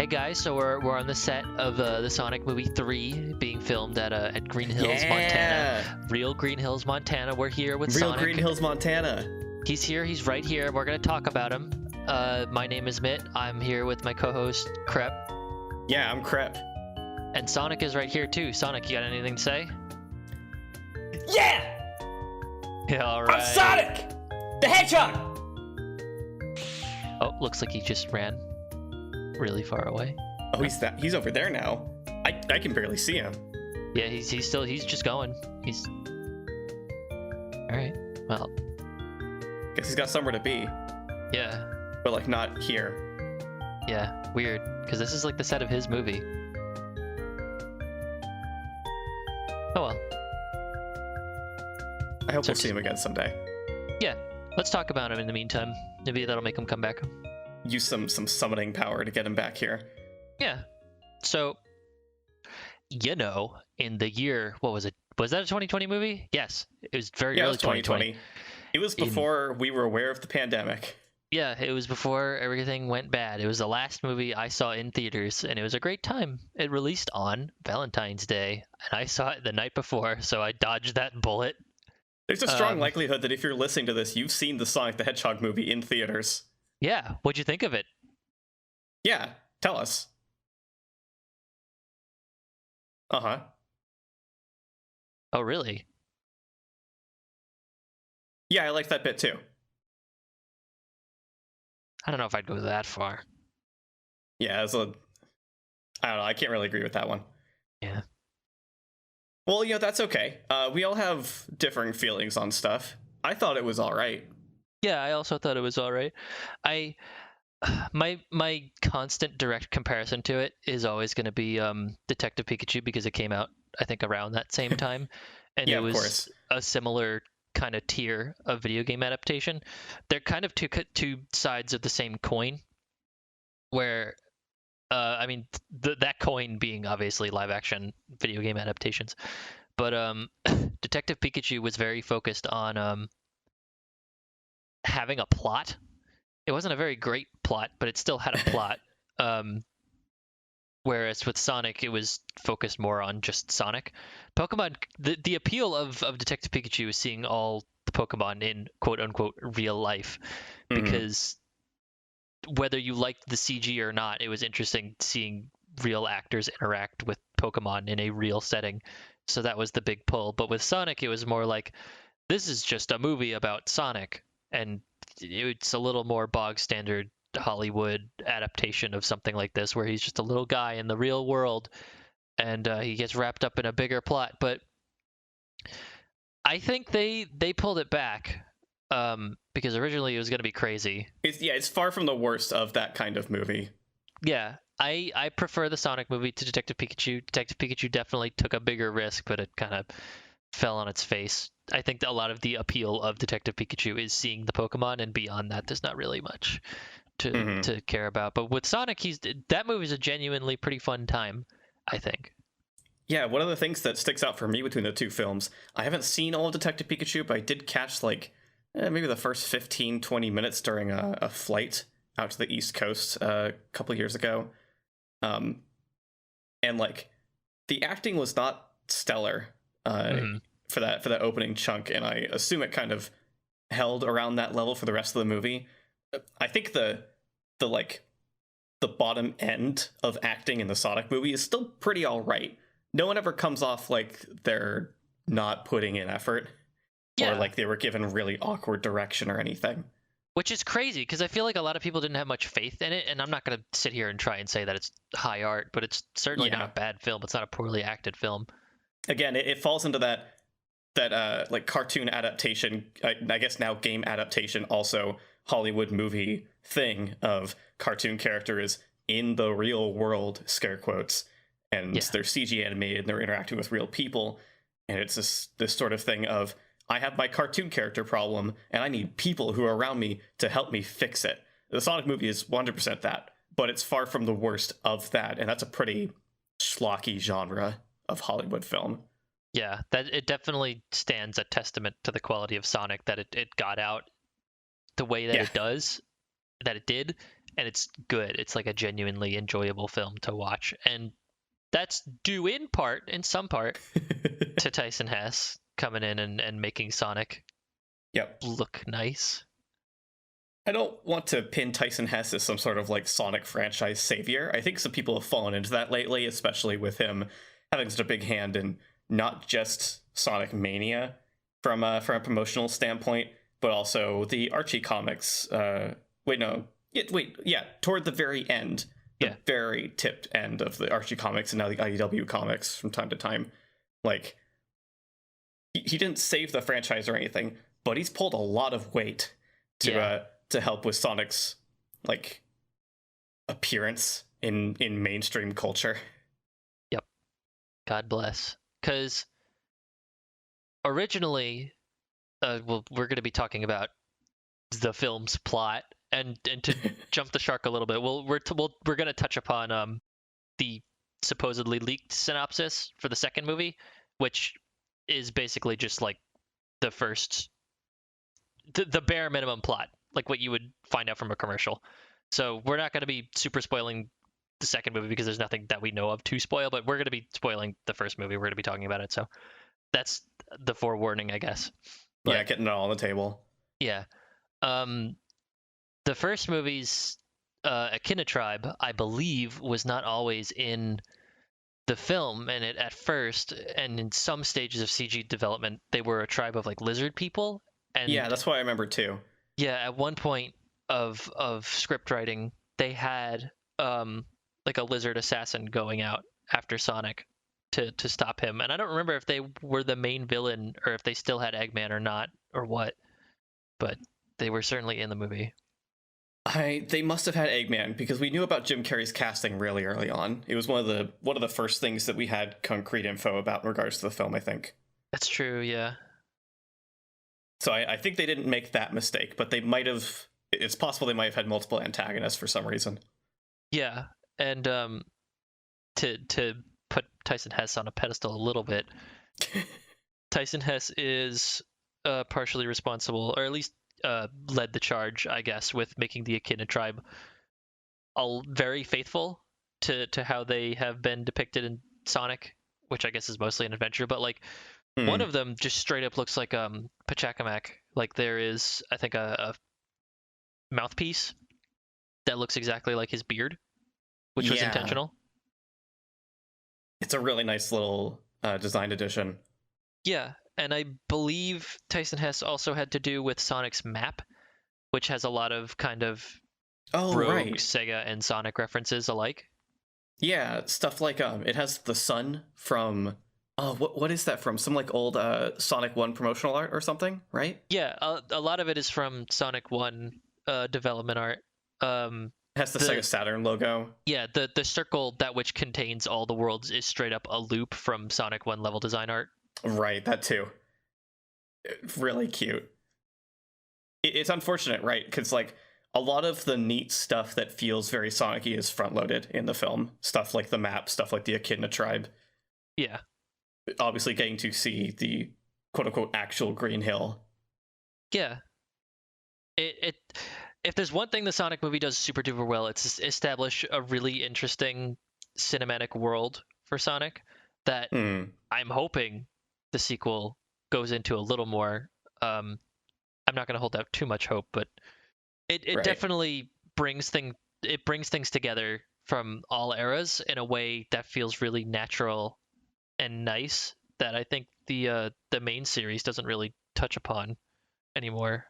Hey guys, so we're on the set of the Sonic movie 3 being filmed at Green Hills, Montana. Real Green Hills, Montana. We're here with Real Sonic. Green Hills, Montana. He's here. He's right here. We're gonna talk about him. My name is Mitt. I'm here with my co-host Crepe. Yeah, I'm Crepe. And Sonic is right here too. Sonic, you got anything to say? Yeah! Yeah, all right. I'm Sonic the Hedgehog! Oh, looks like he just ran really far away. Oh, he's over there now. I can barely see him. Yeah, he's just going. He's all right. Well, Guess he's got somewhere to be, yeah, but like not here. yeah, weird. Because this is like the set of his movie. Oh well. I hope we'll see him again someday. Yeah, let's talk about him in the meantime. Maybe that'll make him come back. Use some summoning power to get him back here. Yeah. So, in the year, what was it? Was that a 2020 movie? Yes, it was very Yeah, it early was 2020. It was before we were aware of the pandemic. Yeah, it was before everything went bad. It was the last movie I saw in theaters, and it was a great time. It released on Valentine's Day, and I saw it the night before, so I dodged that bullet. There's a strong likelihood that if you're listening to this, you've seen the Sonic the Hedgehog movie in theaters. Yeah, what'd you think of it? Yeah, tell us. Uh-huh. Oh, really? Yeah, I liked that bit too. I don't know if I'd go that far. Yeah, I don't know, I can't really agree with that one. Yeah. Well, that's okay. We all have differing feelings on stuff. I thought it was all right. Yeah, I also thought it was all right. My constant direct comparison to it is always going to be Detective Pikachu, because it came out, I think, around that same time, and Yeah, it of was course. a similar kind of tier of video game adaptation. They're kind of two sides of the same coin, where I mean, that coin being obviously live action video game adaptations, but Detective Pikachu was very focused on having a plot. It wasn't a very great plot, but it still had a plot. Whereas with Sonic, it was focused more on just Sonic. Pokemon, the appeal of Detective Pikachu is seeing all the Pokemon in quote unquote real life, because whether you liked the CG or not, it was interesting seeing real actors interact with Pokemon in a real setting. So that was the big pull. But with Sonic, it was more like, this is just a movie about Sonic, and it's a little more bog standard Hollywood adaptation of something like this, where he's just a little guy in the real world, and he gets wrapped up in a bigger plot. But I think they pulled it back, because originally it was going to be crazy. It's far from the worst of that kind of movie. Yeah, I prefer the Sonic movie to Detective Pikachu. Detective Pikachu definitely took a bigger risk, but it kind of fell on its face. I think that a lot of the appeal of Detective Pikachu is seeing the Pokemon, and beyond that, there's not really much to care about. But with Sonic, that movie's a genuinely pretty fun time, I think. Yeah, one of the things that sticks out for me between the two films, I haven't seen all of Detective Pikachu, but I did catch maybe the first 15-20 minutes during a flight out to the East Coast a couple years ago. And the acting was not stellar for that opening chunk, and I assume it kind of held around that level for the rest of the movie. I think the bottom end of acting in the Sonic movie is still pretty all right. No one ever comes off like they're not putting in effort, or like they were given really awkward direction or anything. Which is crazy, because I feel like a lot of people didn't have much faith in it, and I'm not going to sit here and try and say that it's high art, but it's certainly not a bad film. It's not a poorly acted film. Again, it falls into that cartoon adaptation, I guess now game adaptation, also Hollywood this thing of cartoon characters in the real world, scare quotes, and they're CG animated and they're interacting with real people, and it's this sort of thing of, I have my cartoon character problem and I need people who are around me to help me fix it. The Sonic movie is 100% that, but it's far from the worst of that, and that's a pretty schlocky genre of Hollywood film. Yeah, that it definitely stands a testament to the quality of Sonic, that it got out the way that it did, and it's good. It's like a genuinely enjoyable film to watch, and that's due in some part, to Tyson Hesse coming in and making Sonic Yep. look nice. I don't want to pin Tyson Hesse as some sort of like Sonic franchise savior. I think some people have fallen into that lately, especially with him having such a big hand in not just Sonic Mania from a promotional standpoint, but also the Archie comics. Toward the very end, the very tipped end of the Archie comics and now the IDW comics from time to time. Like, he didn't save the franchise or anything, but he's pulled a lot of weight to help with Sonic's like appearance in mainstream culture. Yep. God bless. Because originally, we're going to be talking about the film's plot, and to jump the shark a little bit, we're going to touch upon the supposedly leaked synopsis for the second movie, which is basically just like the first, the bare minimum plot, like what you would find out from a commercial. So we're not going to be super spoiling the second movie because there's nothing that we know of to spoil, but we're going to be spoiling the first movie. We're going to be talking about it. So that's the forewarning, I guess. But, yeah, getting it all on the table. Yeah. The first movie's Echidna tribe, I believe, was not always in the film, and at first, and in some stages of CG development, they were a tribe of like lizard people. And yeah, that's what I remember too. Yeah, at one point of script writing, they had like a lizard assassin going out after Sonic to stop him, and I don't remember if they were the main villain or if they still had Eggman or not or what, but they were certainly in the movie. They must have had Eggman because we knew about Jim Carrey's casting really early on. It was one of the first things that we had concrete info about in regards to the film, I think. That's true, yeah. So I think they didn't make that mistake, but they might have. It's possible they might have had multiple antagonists for some reason. Yeah, and to put Tyson Hesse on a pedestal a little bit, Tyson Hesse is partially responsible, or at least led the charge, I guess, with making the Echidna tribe all very faithful to how they have been depicted in Sonic, which I guess is mostly an adventure, but like one of them just straight up looks like Pachacamac. Like there is, I think, a mouthpiece that looks exactly like his beard, which was intentional. It's a really nice little design addition. Yeah, and I believe Tyson Hesse also had to do with Sonic's map, which has a lot of kind of rogue Sega and Sonic references alike. Yeah, stuff like it has the sun from what is that from? Some like old Sonic 1 promotional art or something, right? Yeah, a lot of it is from Sonic 1 development art. It has the Sega Saturn logo. Yeah, the circle that which contains all the worlds is straight up a loop from Sonic 1 level design art. Right, that too. Really cute. It's unfortunate, right? Because like a lot of the neat stuff that feels very Sonic-y is front-loaded in the film. Stuff like the map, stuff like the Echidna tribe. Yeah. Obviously getting to see the quote-unquote actual Green Hill. Yeah. If there's one thing the Sonic movie does super duper well, it's establish a really interesting cinematic world for Sonic that I'm hoping the sequel goes into a little more. I'm not going to hold out too much hope, but it definitely brings things together from all eras in a way that feels really natural and nice that I think the main series doesn't really touch upon anymore.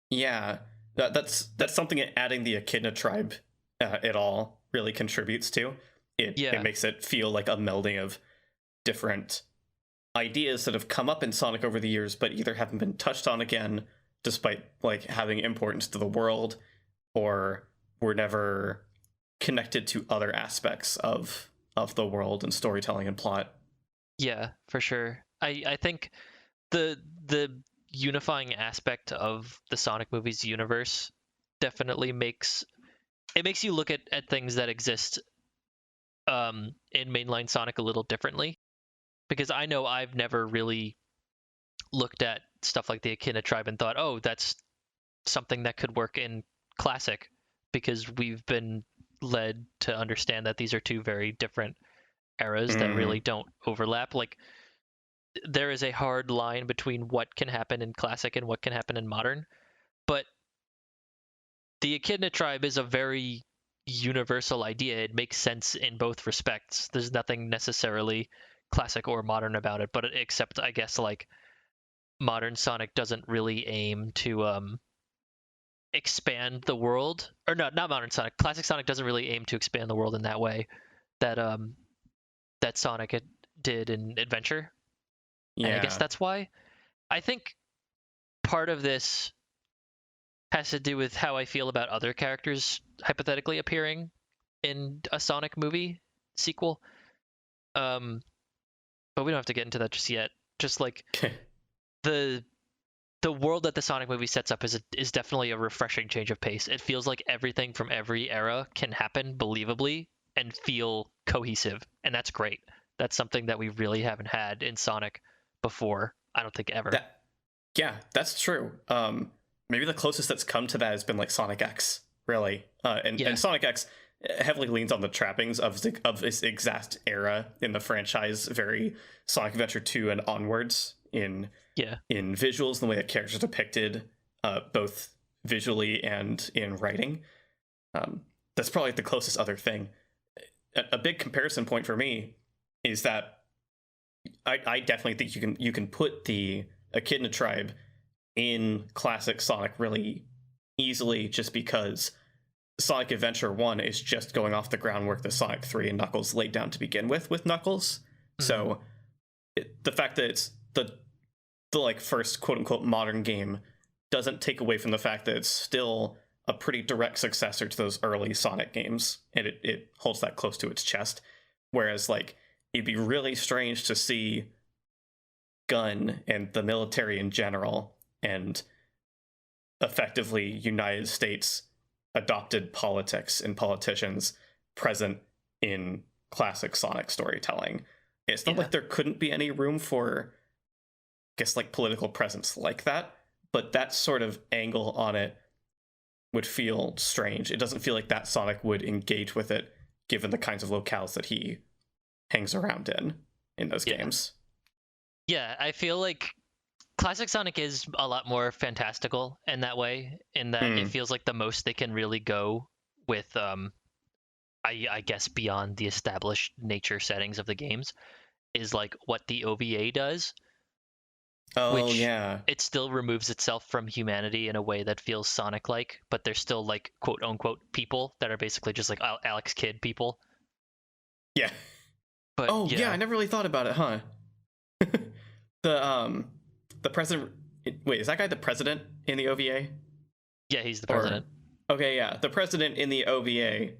Yeah, that's something adding the Echidna tribe at all really contributes to. It makes it feel like a melding of different ideas that have come up in Sonic over the years, but either haven't been touched on again, despite like having importance to the world, or were never connected to other aspects of the world and storytelling and plot. Yeah, for sure. I think the unifying aspect of the Sonic movies universe definitely makes you look at things that exist in mainline Sonic a little differently, because I know I've never really looked at stuff like the Echidna tribe and thought, oh, that's something that could work in classic, because we've been led to understand that these are two very different eras that really don't overlap. Like, there is a hard line between what can happen in classic and what can happen in modern, but the Echidna tribe is a very universal idea. It makes sense in both respects. There's nothing necessarily classic or modern about it, but except, I guess, like, modern Sonic doesn't really aim to expand the world, or no, not modern Sonic. Classic Sonic doesn't really aim to expand the world in that way that that Sonic did in Adventure. Yeah. And I guess that's why. I think part of this has to do with how I feel about other characters hypothetically appearing in a Sonic movie sequel. But we don't have to get into that just yet. Just like the world that the Sonic movie sets up is definitely a refreshing change of pace. It feels like everything from every era can happen believably and feel cohesive, and that's great. That's something that we really haven't had in Sonic before. I don't think ever. Yeah, that's true. Maybe the closest that's come to that has been like Sonic X, really. And Sonic X heavily leans on the trappings of this exact era in the franchise, very Sonic Adventure 2 and onwards in visuals and the way that characters are depicted, both visually and in writing. That's probably the closest other thing. A big comparison point for me is that I definitely think you can put the Echidna tribe in classic Sonic really easily, just because Sonic Adventure 1 is just going off the groundwork that Sonic 3 and Knuckles laid down to begin with Knuckles. Mm-hmm. So the fact that it's the like first quote-unquote modern game doesn't take away from the fact that it's still a pretty direct successor to those early Sonic games, and it holds that close to its chest. Whereas, like, it'd be really strange to see Gun and the military in general and effectively United States adopted politics and politicians present in classic Sonic storytelling. It's not like there couldn't be any room for, I guess, like, political presence like that, but that sort of angle on it would feel strange. It doesn't feel like that Sonic would engage with it, given the kinds of locales that he hangs around in those games. Yeah, I feel like classic Sonic is a lot more fantastical in that way, in that it feels like the most they can really go with, I guess, beyond the established nature settings of the games, is like what the OVA does. Oh, yeah. It still removes itself from humanity in a way that feels Sonic-like, but they're still, like, quote-unquote people that are basically just like Alex Kidd people. Yeah. But I never really thought about it, huh? The president... Wait, is that guy the president in the OVA? Yeah, he's the president. Okay, yeah. The president in the OVA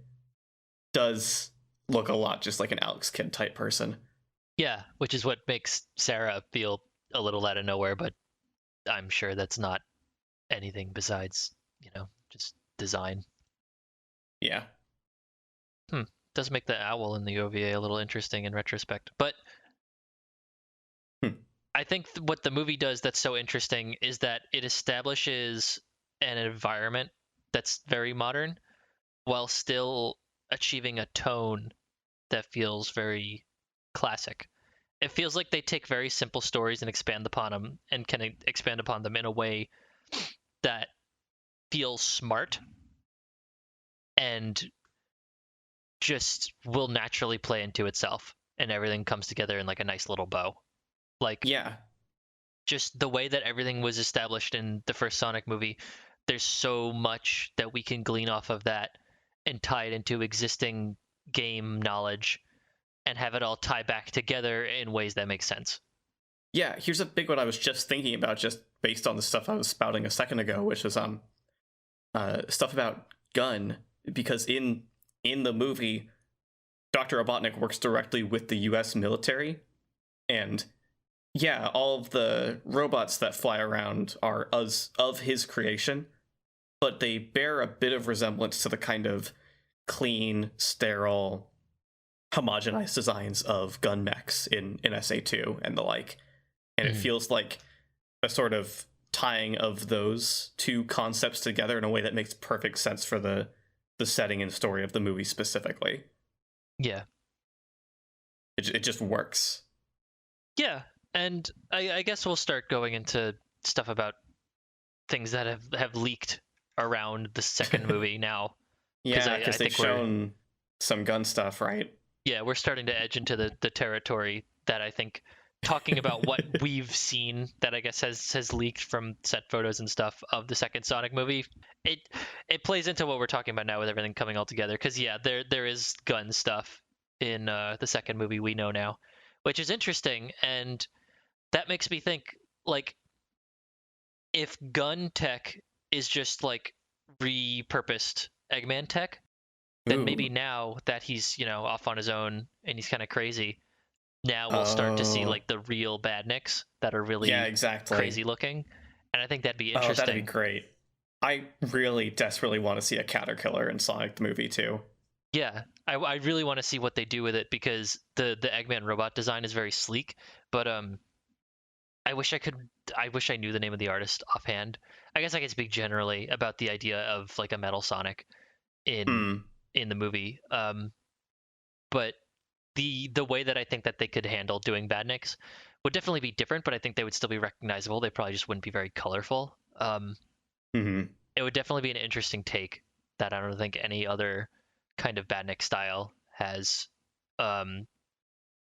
does look a lot just like an Alex Kidd type person. Yeah, which is what makes Sarah feel a little out of nowhere, but I'm sure that's not anything besides, just design. Yeah. Does make the owl in the OVA a little interesting in retrospect. But I think what the movie does that's so interesting is that it establishes an environment that's very modern while still achieving a tone that feels very classic. It feels like they take very simple stories and expand upon them, and can expand upon them in a way that feels smart and just will naturally play into itself, and everything comes together in like a nice little bow. Like, yeah, just the way that everything was established in the first Sonic movie, there's so much that we can glean off of that and tie it into existing game knowledge and have it all tie back together in ways that make sense. Yeah, here's a big one I was just thinking about, just based on the stuff I was spouting a second ago, which is stuff about Gun, because in the movie, Dr. Robotnik works directly with the US military, and yeah, all of the robots that fly around are of his creation, but they bear a bit of resemblance to the kind of clean, sterile, homogenized designs of gun mechs in SA2 and the like. And it feels like a sort of tying of those two concepts together in a way that makes perfect sense for the the setting and story of the movie specifically. Yeah. It just works. Yeah, and I guess we'll start going into stuff about things that have leaked around the second movie now. Yeah, because they've shown some gun stuff, right? Yeah, we're starting to edge into the territory that I think, talking about what we've seen that I guess has leaked from set photos and stuff of the second Sonic movie. It plays into what we're talking about now with everything coming all together. Because yeah, there is gun stuff in the second movie we know now, which is interesting, and that makes me think, like, if gun tech is just like repurposed Eggman tech, then maybe now that he's, off on his own and he's kind of crazy, now we'll start to see like the real badniks that are really crazy looking, and I think that'd be interesting. Oh, that'd be great. I really desperately want to see a Caterkiller in Sonic the movie too. Yeah, I really want to see what they do with it, because the Eggman robot design is very sleek, but I wish I knew the name of the artist offhand. I guess I could speak generally about the idea of like a Metal Sonic in the movie. But the way that I think that they could handle doing badniks would definitely be different, but I think they would still be recognizable. They probably just wouldn't be very colorful. It would definitely be an interesting take that I don't think any other kind of badnik style has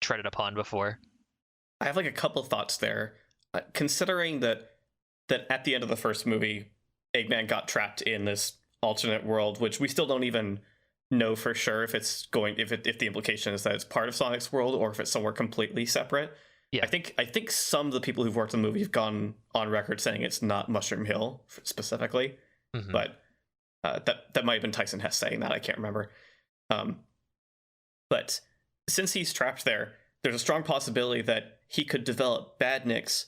treaded upon before. I have like a couple thoughts there. Considering that at the end of the first movie, Eggman got trapped in this alternate world, which we still don't even know for sure if the implication is that it's part of Sonic's world or if it's somewhere completely separate. Yeah. I think some of the people who've worked on the movie have gone on record saying it's not Mushroom Hill specifically, but that might have been Tyson Hess saying that. I can't remember. But since he's trapped there, there's a strong possibility that he could develop badniks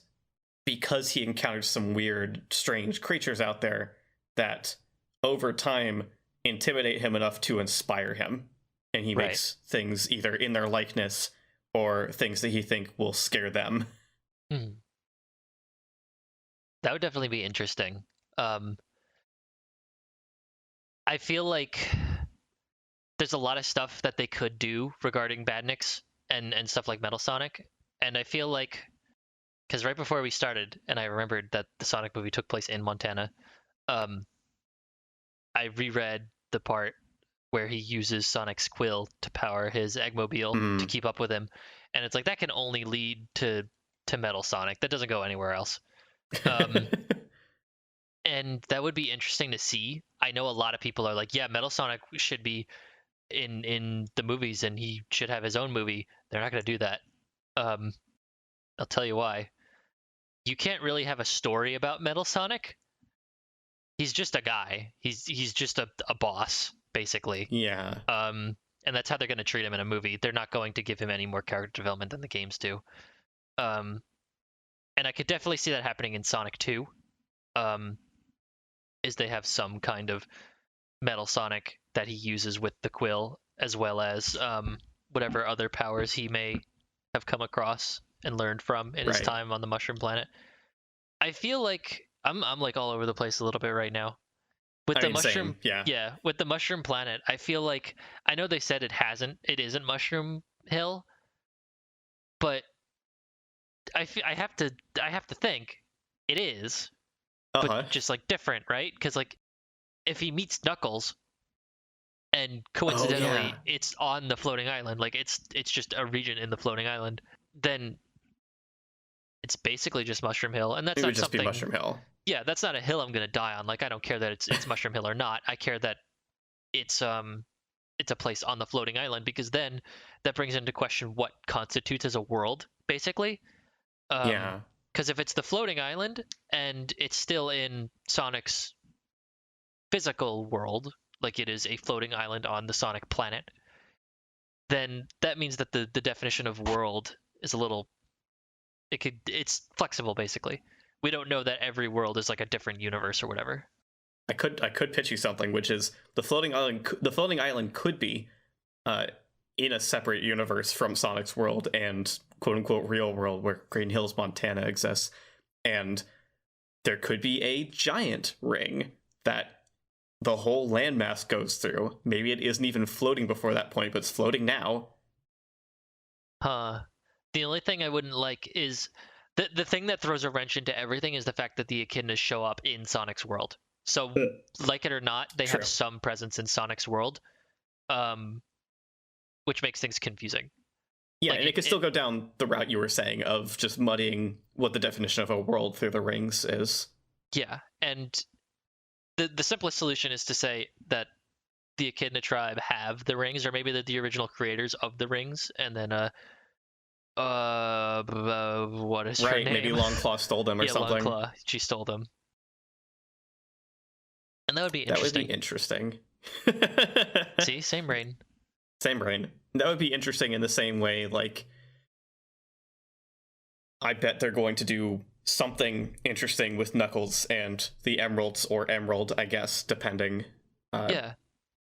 because he encountered some weird, strange creatures out there that over time intimidate him enough to inspire him. And he makes things either in their likeness or things that he think will scare them. That would definitely be interesting. I feel like there's a lot of stuff that they could do regarding badniks and stuff like Metal Sonic. And I feel like, because right before we started, and I remembered that the Sonic movie took place in Montana, I reread the part where he uses Sonic's quill to power his Eggmobile to keep up with him. And it's like, that can only lead to Metal Sonic. That doesn't go anywhere else. And that would be interesting to see. I know a lot of people are like, yeah, Metal Sonic should be in the movies and he should have his own movie. They're not going to do that. I'll tell you why. You can't really have a story about Metal Sonic. He's just a guy. He's just a boss, basically. Yeah. And that's how they're going to treat him in a movie. They're not going to give him any more character development than the games do. And I could definitely see that happening in Sonic 2. Is they have some kind of Metal Sonic that he uses with the quill, as well as whatever other powers he may have come across and learned from in his time on the Mushroom Planet. I feel like I'm like all over the place a little bit right now. With the Mushroom, with the Mushroom Planet, I feel like, I know they said it isn't Mushroom Hill, but I have to think it is, but just like different, right? Because like, if he meets Knuckles, and coincidentally it's on the floating island, like it's just a region in the floating island, then it's basically just Mushroom Hill, and that's not something. Be Mushroom Hill. Yeah, that's not a hill I'm gonna die on. Like, I don't care that it's Mushroom Hill or not. I care that it's a place on the floating island, because then that brings into question what constitutes as a world, basically. Because if it's the floating island and it's still in Sonic's physical world, like it is a floating island on the Sonic planet, then that means that the definition of world is a little, it's flexible, basically. We don't know that every world is like a different universe or whatever. I could pitch you something, which is the floating island could be in a separate universe from Sonic's world and quote unquote real world where Green Hills, Montana exists, and there could be a giant ring that the whole landmass goes through. Maybe it isn't even floating before that point, but it's floating now. Huh. The only thing I wouldn't like is the thing that throws a wrench into everything is the fact that the echidnas show up in Sonic's world. So, like it or not, they True. have some presence in Sonic's world, which makes things confusing. Yeah, Like, and it could still go down the route you were saying of just muddying what the definition of a world through the rings is. Yeah, and the simplest solution is to say that the Echidna tribe have the rings, or maybe they're the original creators of the rings, and then what is her name? Maybe Longclaw stole them or yeah, something. Longclaw, she stole them, and that would be That would interesting. be interesting. See, same brain. Same brain. That would be interesting in the same way, like, I bet they're going to do something interesting with Knuckles and the Emeralds, or Emerald, I guess, depending. Yeah.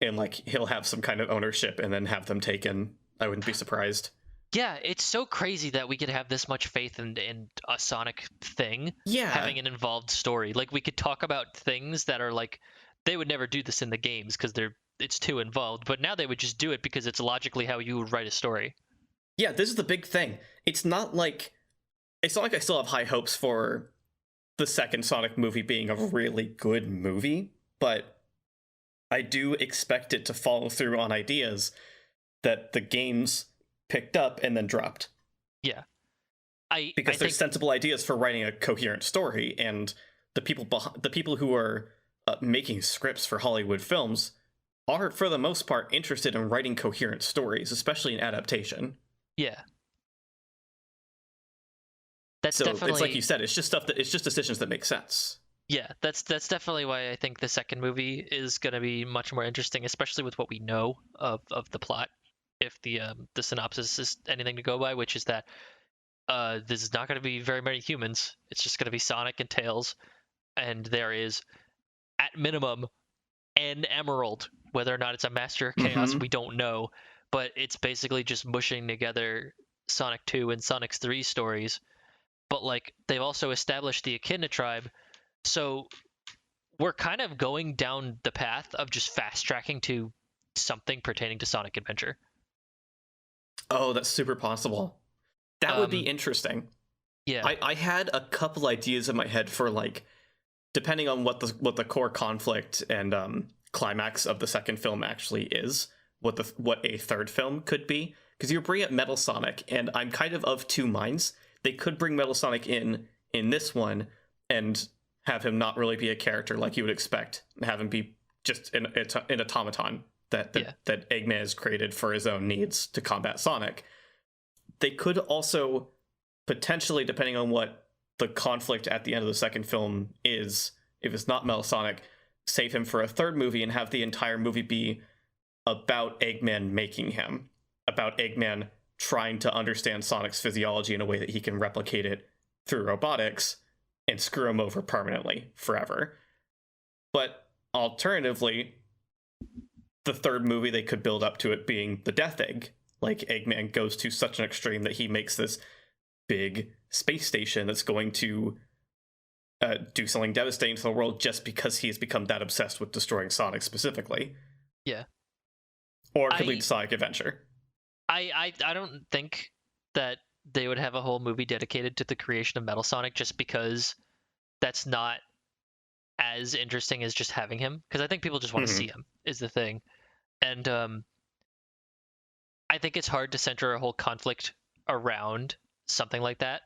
And, like, he'll have some kind of ownership and then have them taken. I wouldn't be surprised. Yeah, it's so crazy that we could have this much faith in a Sonic thing having an involved story. Like, we could talk about things that are like, they would never do this in the games because it's too involved, but now they would just do it because it's logically how you would write a story. Yeah, this is the big thing. It's not like I still have high hopes for the second Sonic movie being a really good movie, but I do expect it to follow through on ideas that the games picked up and then dropped. Yeah. Because there's sensible ideas for writing a coherent story, and the people who are making scripts for Hollywood films are, for the most part, interested in writing coherent stories, especially in adaptation. Yeah. That's so definitely, it's like you said, it's just decisions that make sense. Yeah, that's definitely why I think the second movie is going to be much more interesting, especially with what we know of the plot. If the synopsis is anything to go by, which is that this is not going to be very many humans. It's just going to be Sonic and Tails, and there is, at minimum, an Emerald. Whether or not it's a Master of Chaos, we don't know. But it's basically just mushing together Sonic 2 and Sonic 3 stories. But, like, they've also established the Echidna tribe, so we're kind of going down the path of just fast-tracking to something pertaining to Sonic Adventure. Oh, that's super possible. That would be interesting. Yeah. I had a couple ideas in my head for, like, depending on what the core conflict and climax of the second film actually is, what a third film could be. Because you bring up Metal Sonic, and I'm kind of two minds. They could bring Metal Sonic in this one and have him not really be a character like you would expect, and have him be just an automaton that Eggman has created for his own needs to combat Sonic. They could also potentially, depending on what the conflict at the end of the second film is, if it's not Metal Sonic, save him for a third movie and have the entire movie be about Eggman making him, about Eggman trying to understand Sonic's physiology in a way that he can replicate it through robotics and screw him over permanently, forever. But alternatively, the third movie, they could build up to it being the Death Egg. Like, Eggman goes to such an extreme that he makes this big space station that's going to do something devastating to the world just because he has become that obsessed with destroying Sonic specifically. Yeah. Or it could lead to Sonic Adventure. I don't think that they would have a whole movie dedicated to the creation of Metal Sonic, just because that's not as interesting as just having him. Because I think people just want to see him, is the thing. And I think it's hard to center a whole conflict around something like that,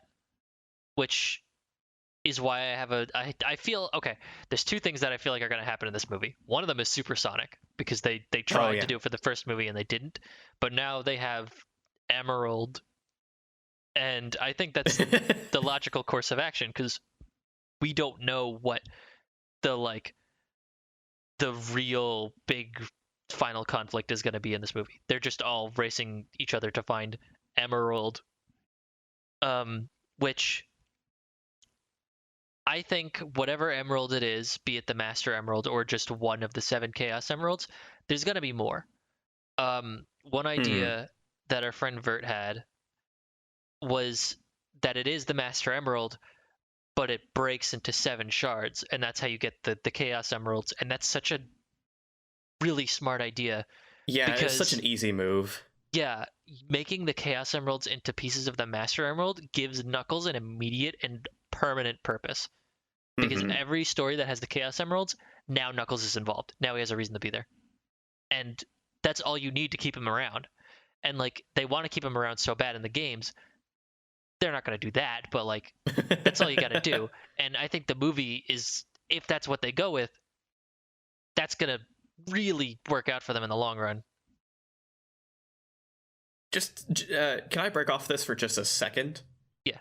which is why I feel, okay, there's two things that I feel like are going to happen in this movie. One of them is Supersonic, because they tried to do it for the first movie and they didn't, but now they have Emerald, and I think that's the logical course of action, because we don't know what the real big final conflict is going to be in this movie. They're just all racing each other to find Emerald, which I think whatever emerald it is, be it the Master Emerald or just one of the 7 Chaos Emeralds, there's going to be more. One idea that our friend Vert had was that it is the Master Emerald, but it breaks into 7 shards, and that's how you get the Chaos Emeralds. And that's such a really smart idea. Yeah, it's such Because an easy move. yeah, making the Chaos Emeralds into pieces of the Master Emerald gives Knuckles an immediate and permanent purpose. Because Hmm. every story that has the Chaos Emeralds, now Knuckles is involved. Now he has a reason to be there. And that's all you need to keep him around. And like they want to keep him around so bad in the games, they're not going to do that, but like that's all you got to do. And I think the movie is, if that's what they go with, that's going to really work out for them in the long run. Just, can I break off this for just a second? Yeah.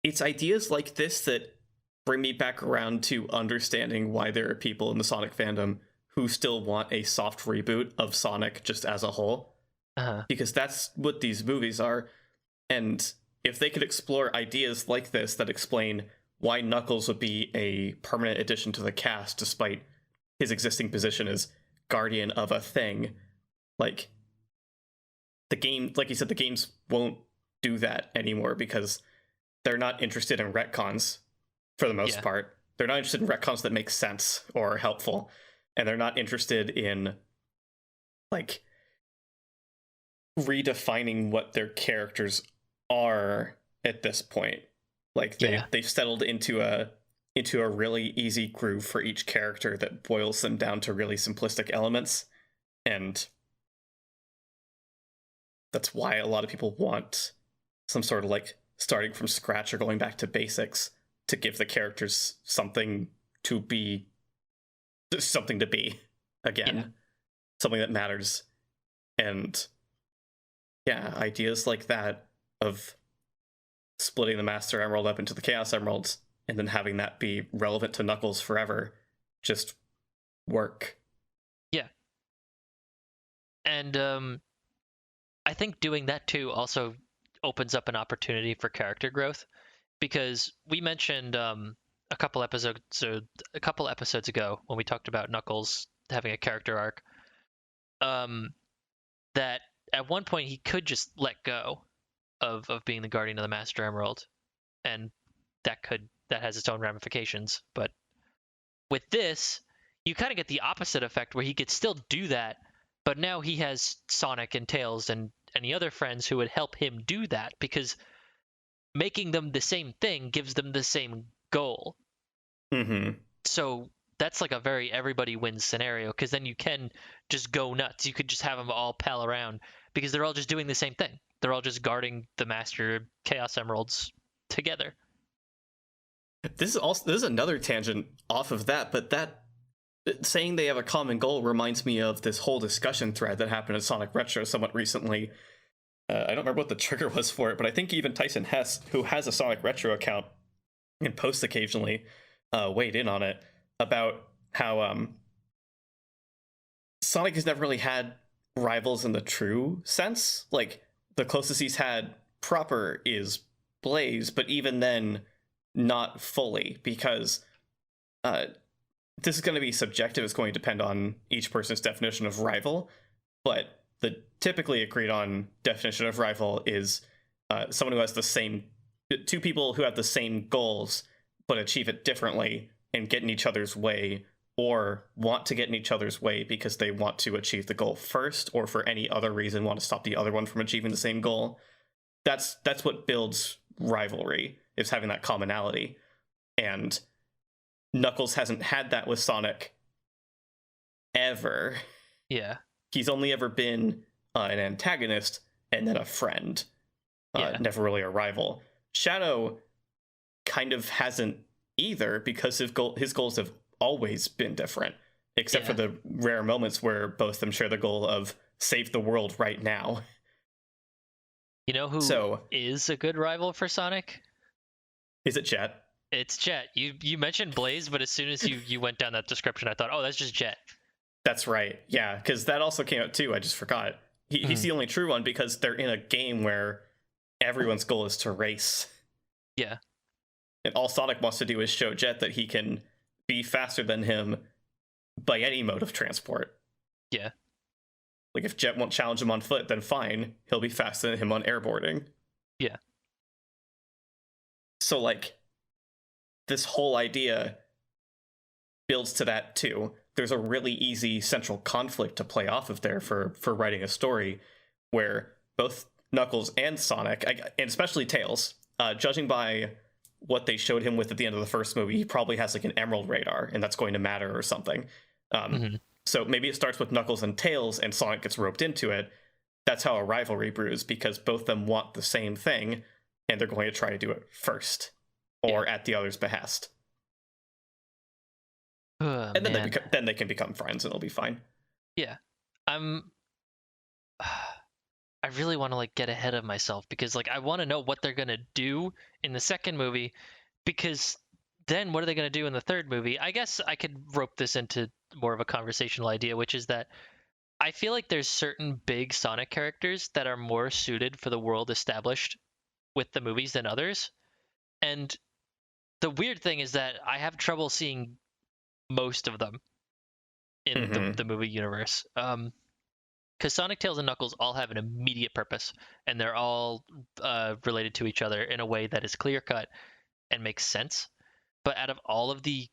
It's ideas like this that bring me back around to understanding why there are people in the Sonic fandom who still want a soft reboot of Sonic just as a whole. Uh-huh. Because that's what these movies are. And if they could explore ideas like this that explain why Knuckles would be a permanent addition to the cast despite his existing position as guardian of a thing, like the game, like you said, the games won't do that anymore because they're not interested in retcons for the most part. They're not interested in retcons that make sense or are helpful, and they're not interested in like redefining what their characters are at this point. Like they've settled into a really easy groove for each character that boils them down to really simplistic elements, and that's why a lot of people want some sort of like starting from scratch or going back to basics to give the characters something to be again, something that matters. And yeah, ideas like that of splitting the Master Emerald up into the Chaos Emeralds and then having that be relevant to Knuckles forever just work. Yeah. And I think doing that too also opens up an opportunity for character growth, because we mentioned a couple episodes ago when we talked about Knuckles having a character arc, that at one point he could just let go of being the guardian of the Master Emerald, and that has its own ramifications. But with this, you kind of get the opposite effect where he could still do that, but now he has Sonic and Tails and any other friends who would help him do that, because making them the same thing gives them the same goal. Mm-hmm. So that's like a very everybody wins scenario, because then you can just go nuts. You could just have them all pal around because they're all just doing the same thing. They're all just guarding the Master Chaos Emeralds together. This is another tangent off of that, but that saying they have a common goal reminds me of this whole discussion thread that happened at Sonic Retro somewhat recently. I don't remember what the trigger was for it, but I think even Tyson Hess, who has a Sonic Retro account and posts occasionally, weighed in on it about how Sonic has never really had rivals in the true sense. Like, the closest he's had proper is Blaze, but even then, not fully, because this is going to be subjective. It's going to depend on each person's definition of rival, but the typically agreed on definition of rival is someone who has two people who have the same goals but achieve it differently and get in each other's way, or want to get in each other's way because they want to achieve the goal first, or for any other reason want to stop the other one from achieving the same goal. That's what builds rivalry, is having that commonality. And Knuckles hasn't had that with Sonic ever. Yeah. He's only ever been an antagonist and then a friend. Never really a rival. Shadow kind of hasn't either, because his goals have always been different, except for the rare moments where both of them share the goal of save the world right now. You know who is a good rival for Sonic? Is it Jet? It's Jet. You mentioned Blaze, but as soon as you went down that description, I thought, oh, that's just Jet. That's right. Yeah, because that also came out too. I just forgot. He's the only true one because they're in a game where everyone's goal is to race. Yeah. And all Sonic wants to do is show Jet that he can be faster than him by any mode of transport. Yeah. Like, if Jet won't challenge him on foot, then fine. He'll be faster than him on airboarding. Yeah. So, like, this whole idea builds to that too. there's a really easy central conflict to play off of there for writing a story where both Knuckles and Sonic, and especially Tails, judging by what they showed him with at the end of the first movie, he probably has like an emerald radar, and that's going to matter or something. So maybe it starts with Knuckles and Tails, and Sonic gets roped into it. That's how a rivalry brews, because both of them want the same thing, and they're going to try to do it first, or at the other's behest. And then they can become friends, and it'll be fine. Yeah, I really want to like get ahead of myself, because like I want to know what they're gonna do in the second movie, because then what are they gonna do in the third movie? I guess I could rope this into more of a conversational idea, which is that I feel like there's certain big Sonic characters that are more suited for the world established with the movies than others. And the weird thing is that I have trouble seeing most of them in the movie universe. Because Sonic, Tails, and Knuckles all have an immediate purpose, and they're all related to each other in a way that is clear-cut and makes sense. But out of all of the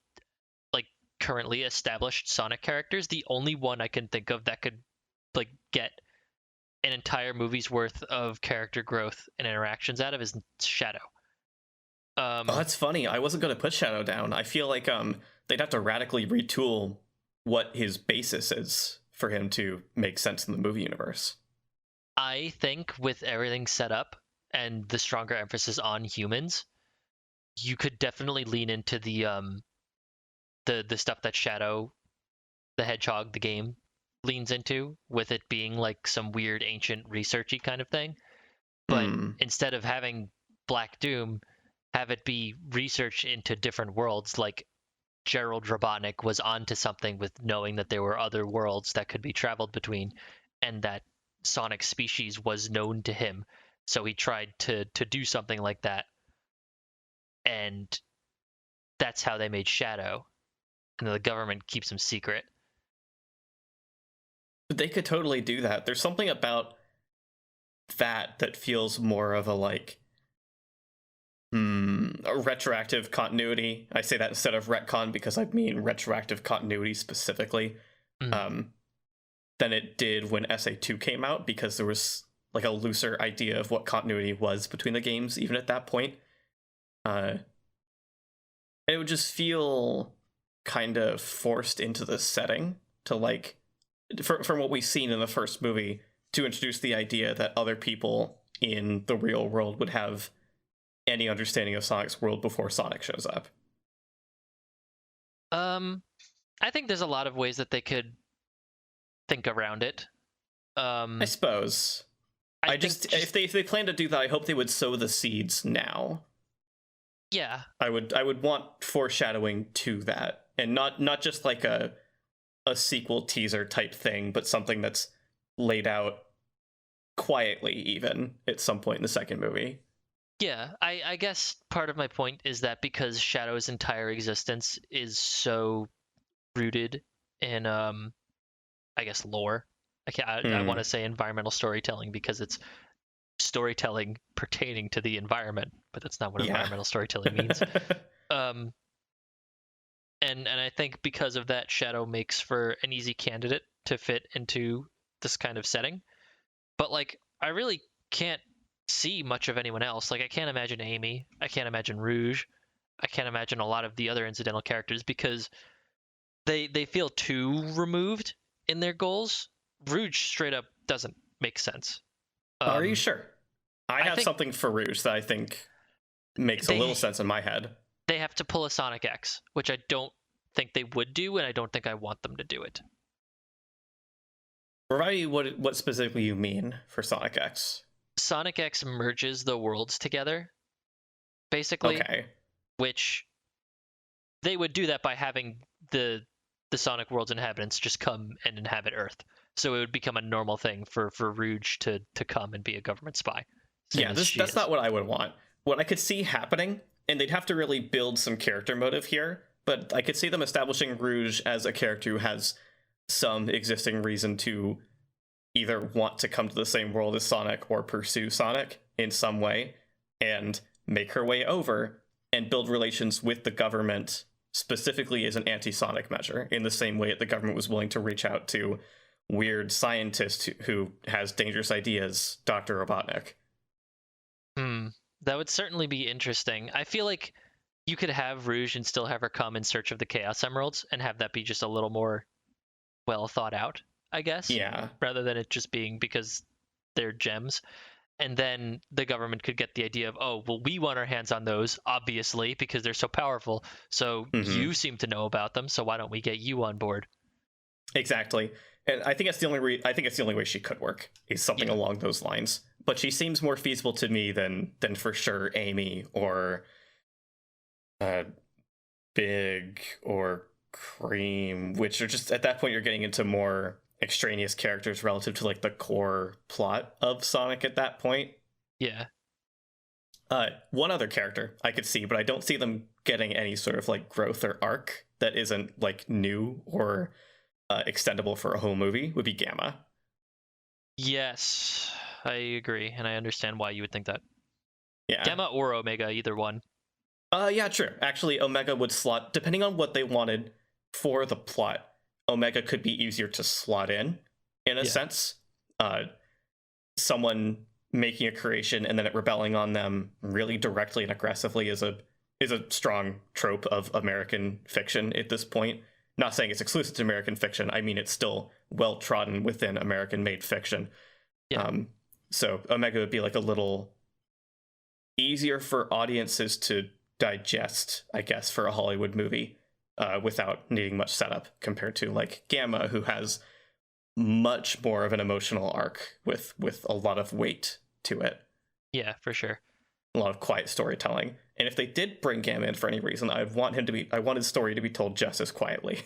like currently established Sonic characters, the only one I can think of that could like get an entire movie's worth of character growth and interactions out of is Shadow. Oh, that's funny. I wasn't going to put Shadow down. I feel like they'd have to radically retool what his basis is for him to make sense in the movie universe. I think with everything set up and the stronger emphasis on humans, you could definitely lean into the stuff that Shadow the Hedgehog, the game, leans into, with it being like some weird ancient researchy kind of thing. But instead of having Black Doom, have it be research into different worlds, like Gerald Robotnik was onto something with knowing that there were other worlds that could be traveled between, and that Sonic species was known to him. So he tried to do something like that, and that's how they made Shadow. And the government keeps him secret. They could totally do that. There's something about that feels more of a like a retroactive continuity. I say that instead of retcon because I mean retroactive continuity specifically, than it did when SA2 came out, because there was like a looser idea of what continuity was between the games even at that point. It would just feel kind of forced into the setting to like, from what we've seen in the first movie, to introduce the idea that other people in the real world would have any understanding of Sonic's world before Sonic shows up. I think there's a lot of ways that they could think around it. I suppose. If they plan to do that, I hope they would sow the seeds now. Yeah. I would want foreshadowing to that, and not just like a sequel teaser type thing, but something that's laid out quietly even at some point in the second movie. Yeah, I guess part of my point is that because Shadow's entire existence is so rooted in I guess lore. I want to say environmental storytelling because it's storytelling pertaining to the environment, but that's not what environmental storytelling means. And I think because of that, Shadow makes for an easy candidate to fit into this kind of setting. But like, I really can't see much of anyone else. Like, I can't imagine Amy. I can't imagine Rouge. I can't imagine a lot of the other incidental characters because they feel too removed in their goals. Rouge straight up doesn't make sense. Are you sure? I have something for Rouge that I think makes a little sense in my head. They have to pull a Sonic X, which I don't think they would do, and I don't think I want them to do it. Remind me what specifically you mean for Sonic X. Sonic X merges the worlds together, basically. Okay. Which they would do that by having the Sonic world's inhabitants just come and inhabit Earth. So it would become a normal thing for Rouge to come and be a government spy. Yeah, that's not what I would want. What I could see happening, and they'd have to really build some character motive here, but I could see them establishing Rouge as a character who has some existing reason to either want to come to the same world as Sonic or pursue Sonic in some way, and make her way over and build relations with the government specifically as an anti-Sonic measure, in the same way that the government was willing to reach out to weird scientist who has dangerous ideas, Dr. Robotnik. That would certainly be interesting. I feel like you could have Rouge and still have her come in search of the Chaos Emeralds and have that be just a little more well thought out, I guess. Yeah. Rather than it just being because they're gems. And then the government could get the idea of, oh, well, we want our hands on those, obviously, because they're so powerful. So you seem to know about them, so why don't we get you on board? Exactly. And I think it's the only way she could work, is something along those lines. But she seems more feasible to me than for sure Amy or Big or Cream, which are just, at that point you're getting into more extraneous characters relative to like the core plot of Sonic at that point. Yeah. One other character I could see, but I don't see them getting any sort of like growth or arc that isn't like new or extendable for a whole movie, would be Gamma. Yes, I agree, and I understand why you would think that. Yeah. Gamma or Omega, either one. Yeah, true. Actually, Omega would slot, depending on what they wanted for the plot, Omega could be easier to slot in a sense. Someone making a creation and then it rebelling on them really directly and aggressively is a strong trope of American fiction at this point. Not saying it's exclusive to American fiction. I mean, it's still well trodden within American-made fiction. Yeah. So Omega would be like a little easier for audiences to digest, I guess, for a Hollywood movie without needing much setup compared to like Gamma, who has much more of an emotional arc with a lot of weight to it. Yeah, for sure. A lot of quiet storytelling. And if they did bring Gamma in for any reason, I want his story to be told just as quietly.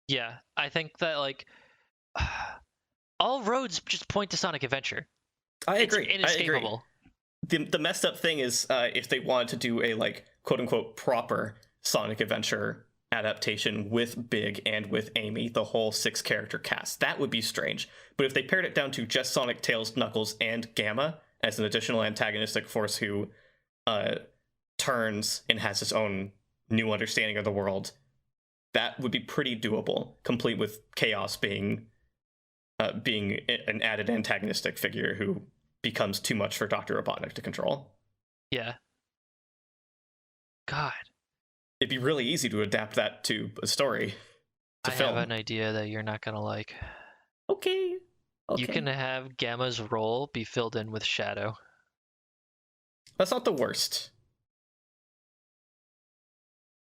Yeah, I think that like all roads just point to Sonic Adventure. I agree. It's inescapable. The messed up thing is if they wanted to do a like quote unquote proper Sonic Adventure adaptation with Big and with Amy, the whole 6-character cast, that would be strange. But if they pared it down to just Sonic, Tails, Knuckles, and Gamma as an additional antagonistic force who turns and has his own new understanding of the world, that would be pretty doable, complete with Chaos being an added antagonistic figure who becomes too much for Dr. Robotnik to control. Yeah. God. It'd be really easy to adapt that to a story. I have an idea that you're not gonna like. Okay. You can have Gamma's role be filled in with Shadow. That's not the worst.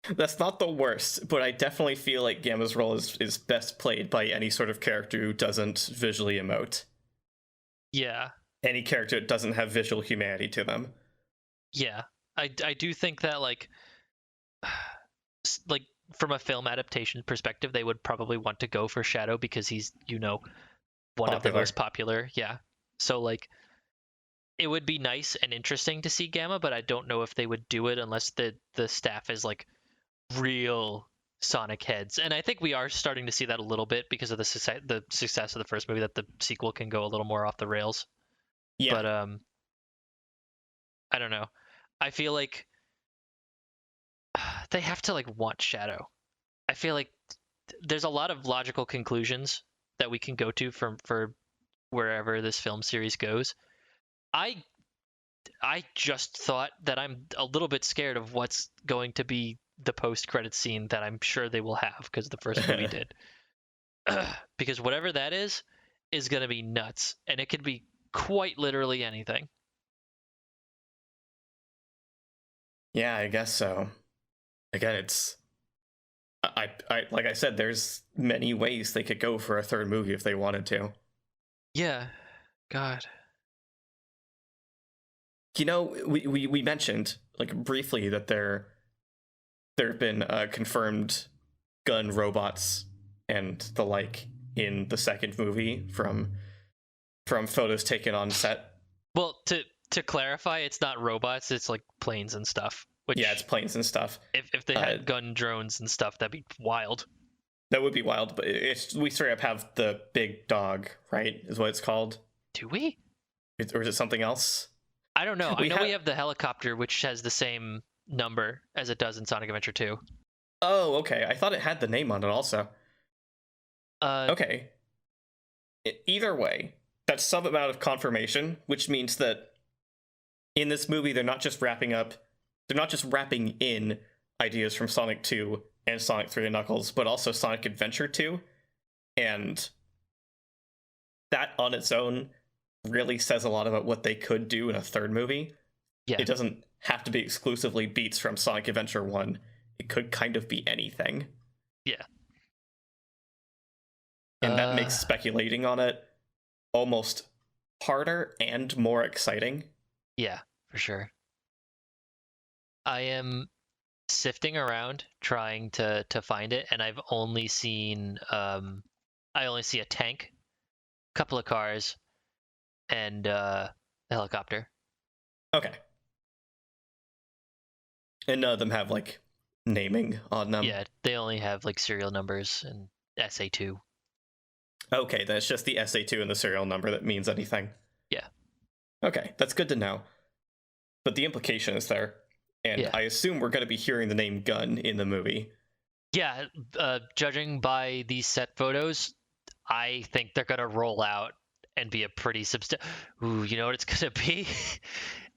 That's not the worst, but I definitely feel like Gamma's role is best played by any sort of character who doesn't visually emote. Yeah. Any character that doesn't have visual humanity to them. Yeah. I do think that like from a film adaptation perspective, they would probably want to go for Shadow because he's, one of the most popular. Yeah. So like it would be nice and interesting to see Gamma, but I don't know if they would do it unless the staff is like real Sonic heads. And I think we are starting to see that a little bit because of the success of the first movie, that the sequel can go a little more off the rails. Yeah. But I don't know. I feel like they have to like want Shadow. I feel like there's a lot of logical conclusions that we can go to for wherever this film series goes. I just thought that I'm a little bit scared of what's going to be the post-credit scene that I'm sure they will have because the first movie did. Because whatever that is going to be nuts, and it could be quite literally anything. Yeah, I guess so. Again, it's I like I said, there's many ways they could go for a third movie if they wanted to. Yeah. God. We mentioned like briefly that there have been confirmed gun robots and the like in the second movie from photos taken on set. Well, to clarify, it's not robots, it's like planes and stuff. Which, yeah, it's planes and stuff. If they had gun drones and stuff, that'd be wild. That would be wild, but we straight up have the big dog, right? Is what it's called. Do we? Or is it something else? I don't know. I know we have the helicopter, which has the same number as it does in Sonic Adventure 2. Oh, okay. I thought it had the name on it also. Okay. Either way, that's some amount of confirmation, which means that in this movie, they're not just wrapping in ideas from Sonic 2 and Sonic 3 and Knuckles, but also Sonic Adventure 2. And that on its own really says a lot about what they could do in a third movie. Yeah. It doesn't have to be exclusively beats from Sonic Adventure 1. It could kind of be anything. Yeah. And that makes speculating on it almost harder and more exciting. Yeah, for sure. I am sifting around trying to find it, and I've only seen I only see a tank, a couple of cars, and a helicopter. Okay. And none of them have like naming on them. Yeah, they only have like serial numbers and SA2. Okay, then it's just the SA2 and the serial number that means anything. Yeah. Okay, that's good to know. But the implication is there. And Yeah. I assume we're going to be hearing the name Gun in the movie. Yeah, judging by these set photos, I think they're gonna roll out and be a pretty Ooh, you know what it's gonna be?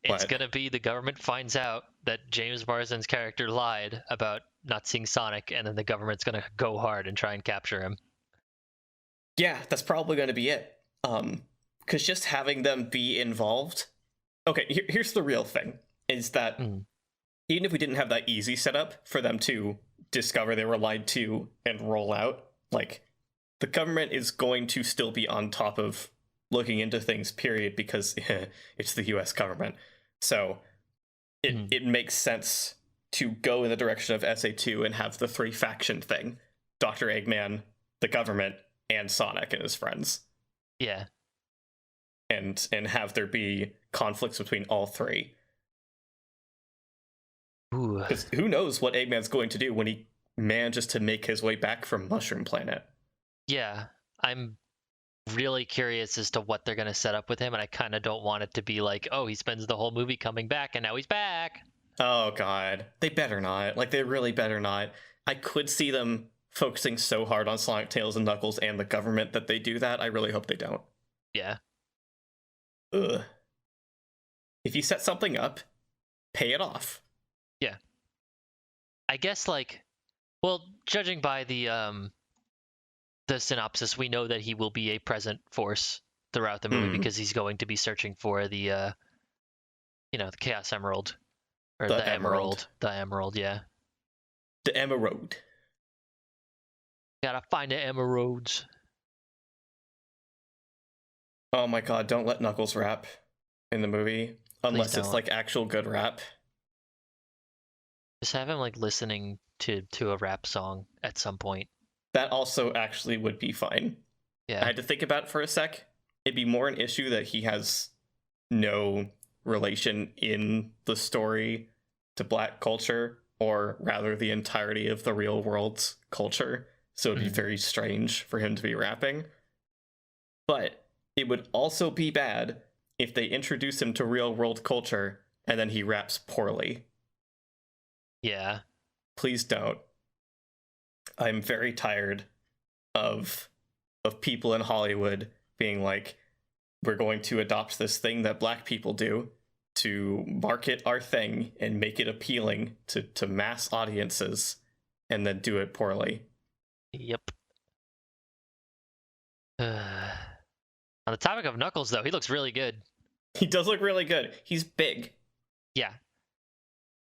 It's What? gonna be the government finds out that James Marsden's character lied about not seeing Sonic, and then the government's gonna go hard and try and capture him. Yeah, that's probably going to be it. Because just having them be involved. Okay, here's the real thing: is that even if we didn't have that easy setup for them to discover they were lied to and roll out, like the government is going to still be on top of looking into things. Period, because it's the U.S. government. So it makes sense to go in the direction of SA2 and have the three faction thing: Dr. Eggman, the government, and Sonic and his friends. Yeah. And have there be conflicts between all three. Ooh. Because who knows what Eggman's going to do when he manages to make his way back from Mushroom Planet. Yeah, I'm really curious as to what they're gonna set up with him, and I kind of don't want it to be like, oh, he spends the whole movie coming back, and now he's back. Oh god, they better not. Like, they really better not. I could see them focusing so hard on Sonic, Tails, and Knuckles and the government that they do that. I really hope they don't. Yeah. Ugh. If you set something up, pay it off. Yeah. I guess, like, well, judging by the synopsis, we know that he will be a present force throughout the movie because he's going to be searching for the the Chaos Emerald. Or the Emerald. The Emerald, yeah. The Emerald. Gotta find the emeralds. Oh my god, don't let Knuckles rap in the movie. Unless it's don't. like actual good rap. Just have him like listening to a rap song at some point. That also actually would be fine. Yeah. I had to think about it for a sec. It'd be more an issue that he has no relation in the story to Black culture, or rather the entirety of the real world's culture. So it'd be very strange for him to be rapping. But it would also be bad if they introduce him to real world culture and then he raps poorly. Yeah. Please don't. I'm very tired of people in Hollywood being like, we're going to adopt this thing that Black people do to market our thing and make it appealing to mass audiences, and then do it poorly. Yep. On the topic of Knuckles, though, he looks really good. He does look really good. He's big. Yeah.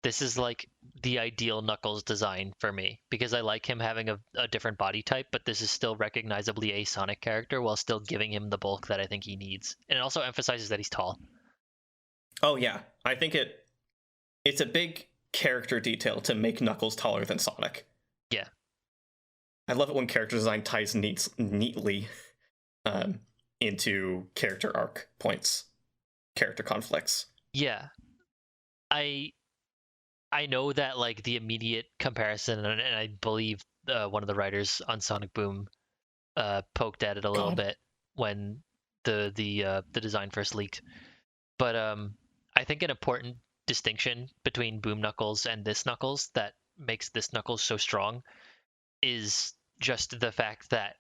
This is like the ideal Knuckles design for me, because I like him having a different body type, but this is still recognizably a Sonic character while still giving him the bulk that I think he needs. And it also emphasizes that he's tall. Oh yeah, I think it's a big character detail to make Knuckles taller than Sonic. Yeah. I love it when character design ties neatly into character arc points, character conflicts. Yeah. I know that like the immediate comparison, and I believe one of the writers on Sonic Boom poked at it a little bit when the design first leaked. But I think an important distinction between Boom Knuckles and this Knuckles that makes this Knuckles so strong is just the fact that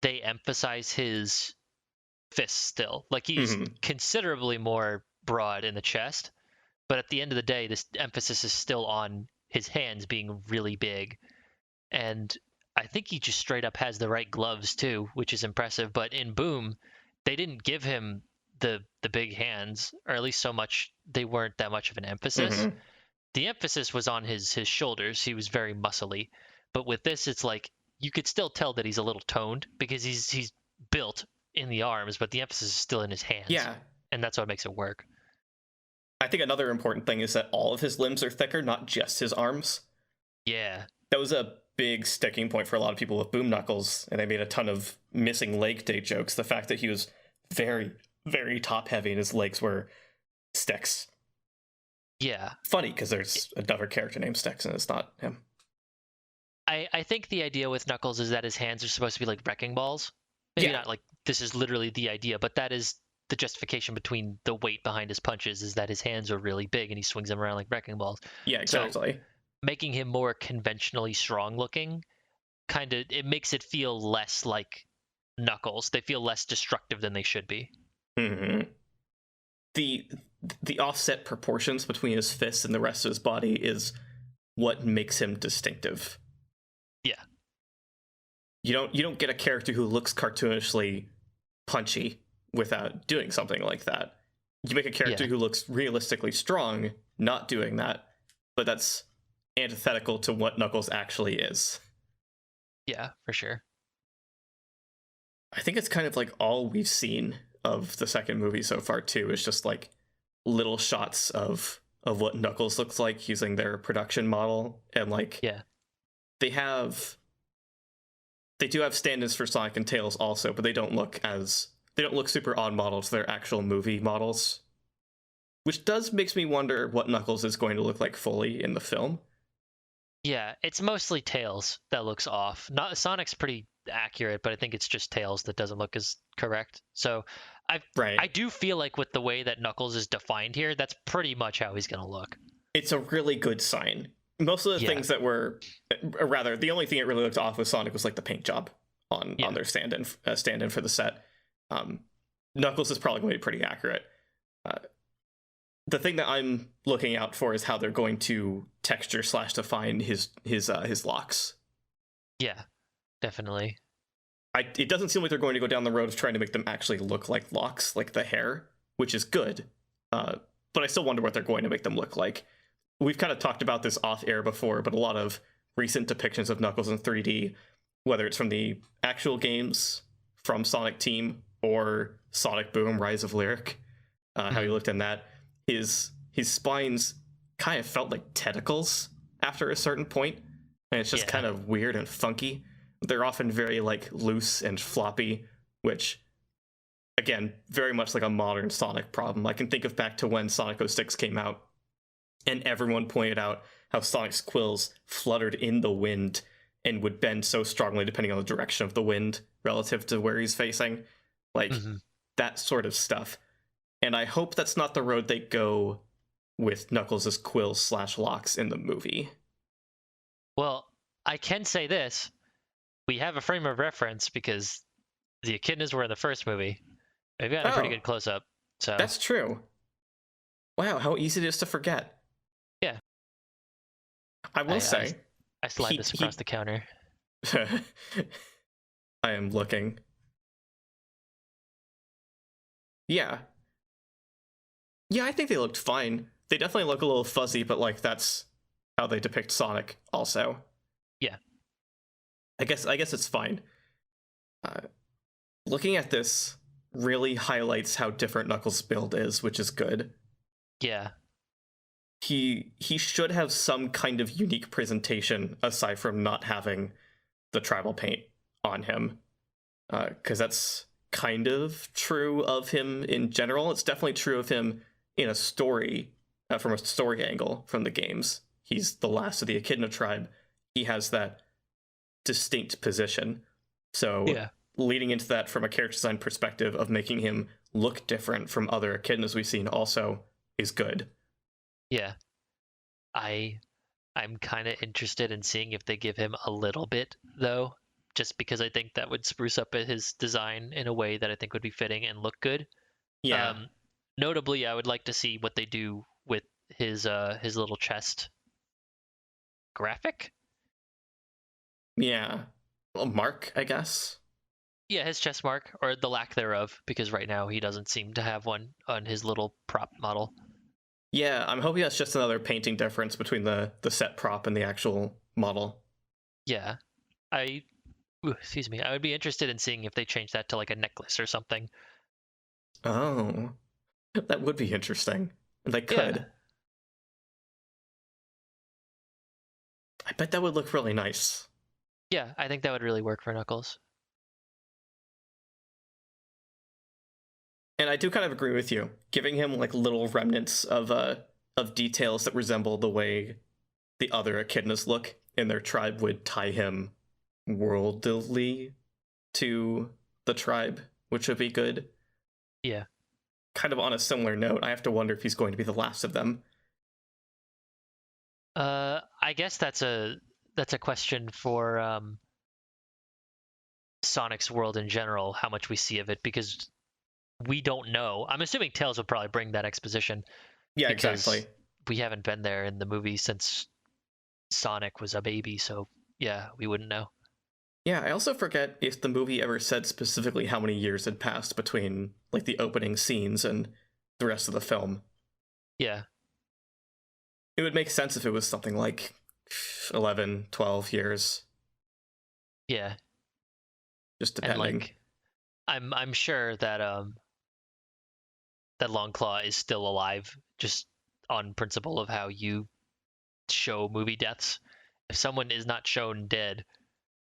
they emphasize his fists still. Like, he's considerably more broad in the chest, but at the end of the day, this emphasis is still on his hands being really big. And I think he just straight up has the right gloves too, which is impressive. But in Boom, they didn't give him the big hands, or at least so much, they weren't that much of an emphasis. The emphasis was on his shoulders. He was very muscly. But with this, it's like you could still tell that he's a little toned because he's built in the arms, but the emphasis is still in his hands. Yeah. And that's what makes it work. I think another important thing is that all of his limbs are thicker, not just his arms. Yeah. That was a big sticking point for a lot of people with Boom Knuckles, and they made a ton of missing leg day jokes. The fact that he was very, very top heavy and his legs were sticks. Yeah. Funny, because there's another character named Sticks, and it's not him. I think the idea with Knuckles is that his hands are supposed to be like wrecking balls. Maybe not like this is literally the idea, but that is the justification between the weight behind his punches, is that his hands are really big and he swings them around like wrecking balls. Yeah, exactly. So, making him more conventionally strong looking, it makes it feel less like Knuckles. They feel less destructive than they should be. The offset proportions between his fists and the rest of his body is what makes him distinctive. Yeah. You don't get a character who looks cartoonishly punchy without doing something like that. You make a character who looks realistically strong not doing that, but that's antithetical to what Knuckles actually is. Yeah, for sure. I think it's kind of like all we've seen of the second movie so far too, is just like little shots of what Knuckles looks like using their production model, and like they do have stand-ins for Sonic and Tails also, but they don't look super on model to their actual movie models, which makes me wonder what Knuckles is going to look like fully in the film. Yeah, it's mostly Tails that looks off. Sonic's pretty accurate, but I think it's just Tails that doesn't look as correct. So I do feel like with the way that Knuckles is defined here, that's pretty much how he's going to look. It's a really good sign. Most of the things that were, or rather, the only thing it really looked off with Sonic was like the paint job on their stand-in for the set. Knuckles is probably going to be pretty accurate. The thing that I'm looking out for is how they're going to texture / define his locks. Yeah, definitely. It doesn't seem like they're going to go down the road of trying to make them actually look like locks, like the hair, which is good. But I still wonder what they're going to make them look like. We've kind of talked about this off air before, but a lot of recent depictions of Knuckles in 3D, whether it's from the actual games, from Sonic Team, or Sonic Boom: Rise of Lyric, how he looked in that, his spines kind of felt like tentacles after a certain point, and it's just kind of weird and funky. They're often very like loose and floppy, which, again, very much like a modern Sonic problem. I can think of back to when Sonic 06 came out, and everyone pointed out how Sonic's quills fluttered in the wind and would bend so strongly depending on the direction of the wind relative to where he's facing. Like, that sort of stuff. And I hope that's not the road they go with Knuckles' quills / locks in the movie. Well, I can say this. We have a frame of reference because the echidnas were in the first movie. We've got a pretty good close-up. So that's true. Wow, how easy it is to forget. Yeah. I will say... I slide this across the counter. I am looking. Yeah. Yeah, I think they looked fine. They definitely look a little fuzzy, but like that's how they depict Sonic also. Yeah. I guess it's fine. Looking at this really highlights how different Knuckles' build is, which is good. Yeah. He should have some kind of unique presentation aside from not having the tribal paint on him. Because that's kind of true of him in general. It's definitely true of him in a story, from a story angle from the games. He's the last of the Echidna tribe. He has that distinct position. So leading into that from a character design perspective of making him look different from other Echidnas we've seen also is good. Yeah. I I'm kind of interested in seeing if they give him a little bit, though, just because I think that would spruce up his design in a way that I think would be fitting and look good. Yeah. Notably, I would like to see what they do with his little chest graphic. Yeah. Well, Mark, I guess. Yeah, his chest mark, or the lack thereof, because right now he doesn't seem to have one on his little prop model. Yeah, I'm hoping that's just another painting difference between the set prop and the actual model. Yeah, excuse me, I would be interested in seeing if they change that to like a necklace or something. Oh, that would be interesting. They could. Yeah. I bet that would look really nice. Yeah, I think that would really work for Knuckles. And I do kind of agree with you. Giving him like little remnants of details that resemble the way the other echidnas look in their tribe would tie him worldly to the tribe, which would be good. Yeah. Kind of on a similar note, I have to wonder if he's going to be the last of them. I guess that's a question for Sonic's world in general, how much we see of it, because we don't know. I'm assuming Tails will probably bring that exposition. Yeah, because exactly. we haven't been there in the movie since Sonic was a baby, so yeah, we wouldn't know. Yeah, I also forget if the movie ever said specifically how many years had passed between like the opening scenes and the rest of the film. Yeah. It would make sense if it was something like 11, 12 years. Yeah. Just depending. And like I'm sure that that Longclaw is still alive, just on principle of how you show movie deaths. If someone is not shown dead,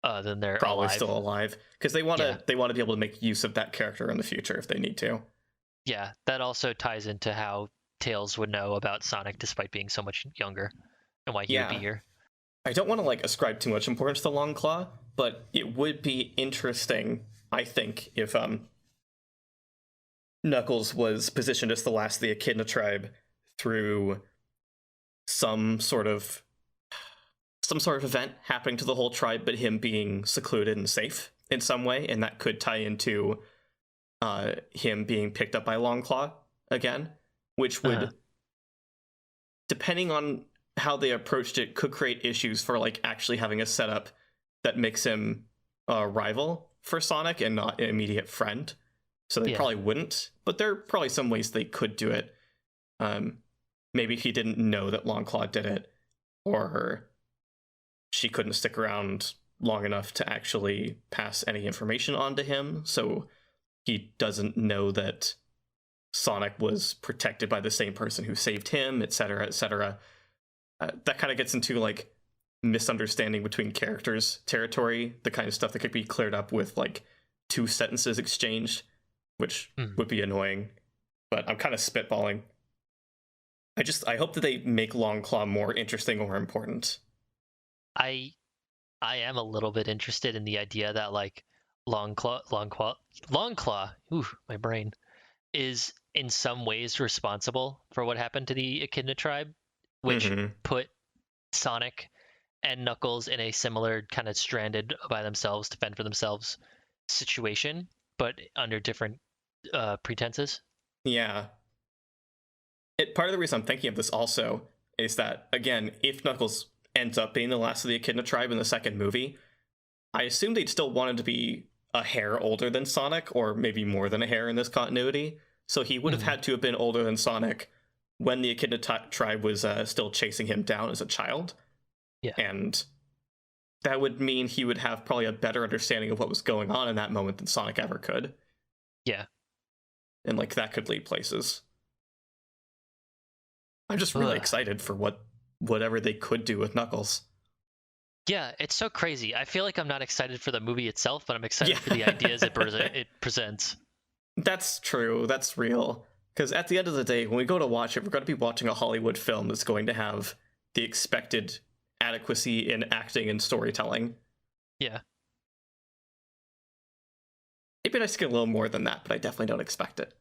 then they're probably alive. still alive, because they want to be able to make use of that character in the future if they need to. Yeah, that also ties into how Tails would know about Sonic despite being so much younger, and why he would be here. I don't want to like ascribe too much importance to Longclaw, but it would be interesting, I think, if Knuckles was positioned as the last of the Echidna tribe through some sort of event happening to the whole tribe, but him being secluded and safe in some way, and that could tie into him being picked up by Longclaw again, which would, depending on how they approached it, could create issues for like actually having a setup that makes him a rival for Sonic and not an immediate friend. So they probably wouldn't, but there are probably some ways they could do it. Maybe he didn't know that Longclaw did it, or she couldn't stick around long enough to actually pass any information on to him, so he doesn't know that Sonic was protected by the same person who saved him, etc., etc. That kind of gets into like misunderstanding between characters territory, the kind of stuff that could be cleared up with like 2 sentences exchanged, which would be annoying. But I'm kind of spitballing. I hope that they make Longclaw more interesting or important. I am a little bit interested in the idea that like Longclaw, ooh, my brain, is in some ways responsible for what happened to the Echidna tribe, which put Sonic and Knuckles in a similar kind of stranded by themselves to fend for themselves situation, but under different pretenses. Yeah. Part of the reason I'm thinking of this also is that, again, if Knuckles ends up being the last of the Echidna tribe in the second movie, I assume they'd still want him to be a hair older than Sonic, or maybe more than a hair in this continuity. So he would have had to have been older than Sonic when the Echidna tribe was still chasing him down as a child. Yeah. And that would mean he would have probably a better understanding of what was going on in that moment than Sonic ever could. Yeah. And like that could lead places. I'm just really excited for whatever they could do with Knuckles. Yeah, it's so crazy. I feel like I'm not excited for the movie itself, but I'm excited for the ideas it presents. That's true. That's real. Because at the end of the day, when we go to watch it, we're going to be watching a Hollywood film that's going to have the expected adequacy in acting and storytelling. Yeah. It'd be nice to get a little more than that, but I definitely don't expect it.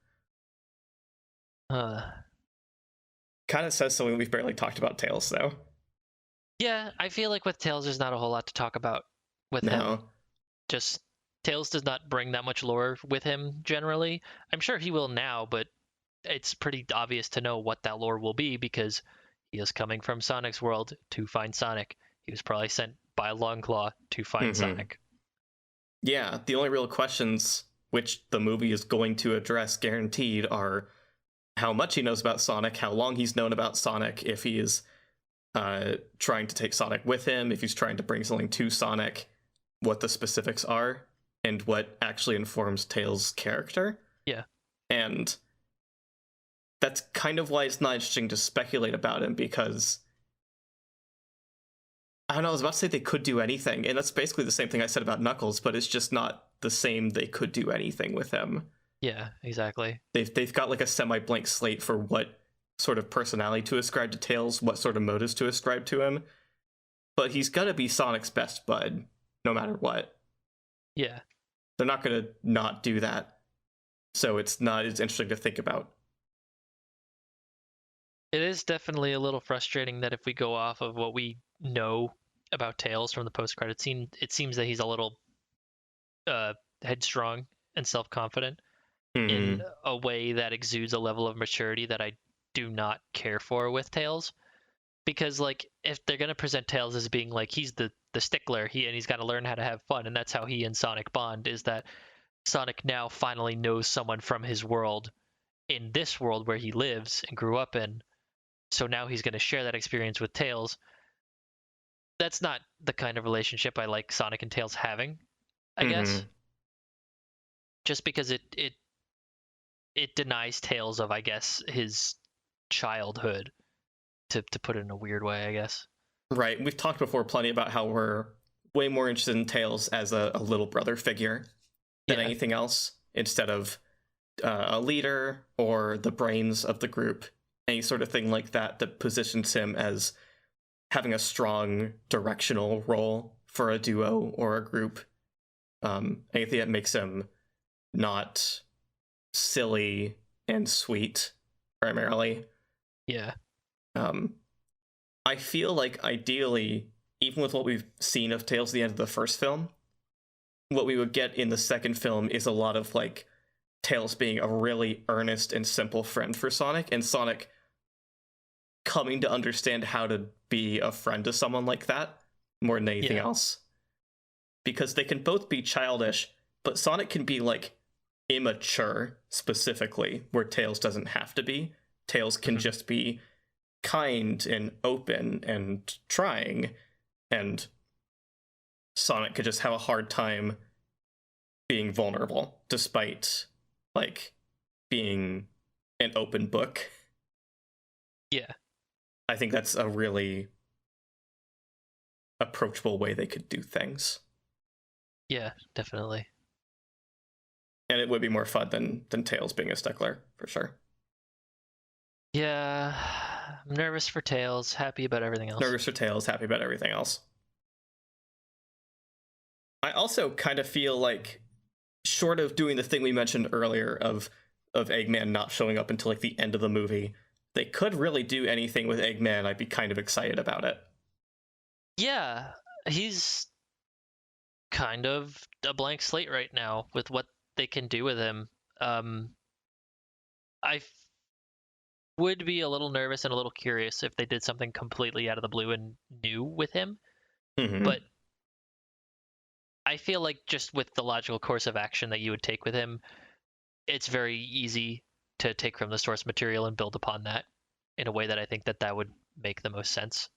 Kind of says something we've barely talked about Tails, though. Yeah, I feel like with Tails, there's not a whole lot to talk about with him. No. Just Tails does not bring that much lore with him generally. I'm sure he will now, but it's pretty obvious to know what that lore will be because he is coming from Sonic's world to find Sonic. He was probably sent by Longclaw to find Sonic. Yeah, the only real questions which the movie is going to address guaranteed are how much he knows about Sonic, how long he's known about Sonic, if he is trying to take Sonic with him, if he's trying to bring something to Sonic, what the specifics are, and what actually informs Tails' character. Yeah. And that's kind of why it's not interesting to speculate about him, because I don't know, I was about to say they could do anything, and that's basically the same thing I said about Knuckles, but it's just not the same they could do anything with him. Yeah, exactly. They've got like a semi-blank slate for what sort of personality to ascribe to Tails, what sort of motives to ascribe to him. But he's gonna be Sonic's best bud, no matter what. Yeah. They're not gonna not do that. So it's not as interesting to think about. It is definitely a little frustrating that if we go off of what we know about Tails from the post-credit scene, it seems that he's a little headstrong and self-confident in a way that exudes a level of maturity that I do not care for with Tails. Because like if they're gonna present Tails as being like he's the stickler, and he's got to learn how to have fun, and that's how he and Sonic bond, is that Sonic now finally knows someone from his world in this world where he lives and grew up in. So now he's going to share that experience with Tails. That's not the kind of relationship I like Sonic and Tails having, I guess. Just because it denies Tails of, I guess, his childhood, to put it in a weird way, I guess. Right. We've talked before plenty about how we're way more interested in Tails as a little brother figure than anything else, instead of a leader or the brains of the group, any sort of thing like that that positions him as having a strong directional role for a duo or a group. Anything that makes him not silly and sweet, primarily. Yeah. I feel like ideally, even with what we've seen of Tails at the end of the first film, what we would get in the second film is a lot of like Tails being a really earnest and simple friend for Sonic, and Sonic coming to understand how to be a friend to someone like that more than anything else. Because they can both be childish, but Sonic can be like immature specifically, where Tails doesn't have to be. Tails can just be kind and open and trying, and Sonic could just have a hard time being vulnerable despite like being an open book. Yeah. I think that's a really approachable way they could do things. Yeah, definitely. And it would be more fun than Tails being a stickler, for sure. Yeah, I'm nervous for Tails, happy about everything else. Nervous for Tails, happy about everything else. I also kind of feel like, short of doing the thing we mentioned earlier of Eggman not showing up until like the end of the movie, they could really do anything with Eggman. I'd be kind of excited about it. Yeah, he's kind of a blank slate right now with what they can do with him. I would be a little nervous and a little curious if they did something completely out of the blue and new with him. But I feel like just with the logical course of action that you would take with him, it's very easy to take from the source material and build upon that in a way that I think that would make the most sense.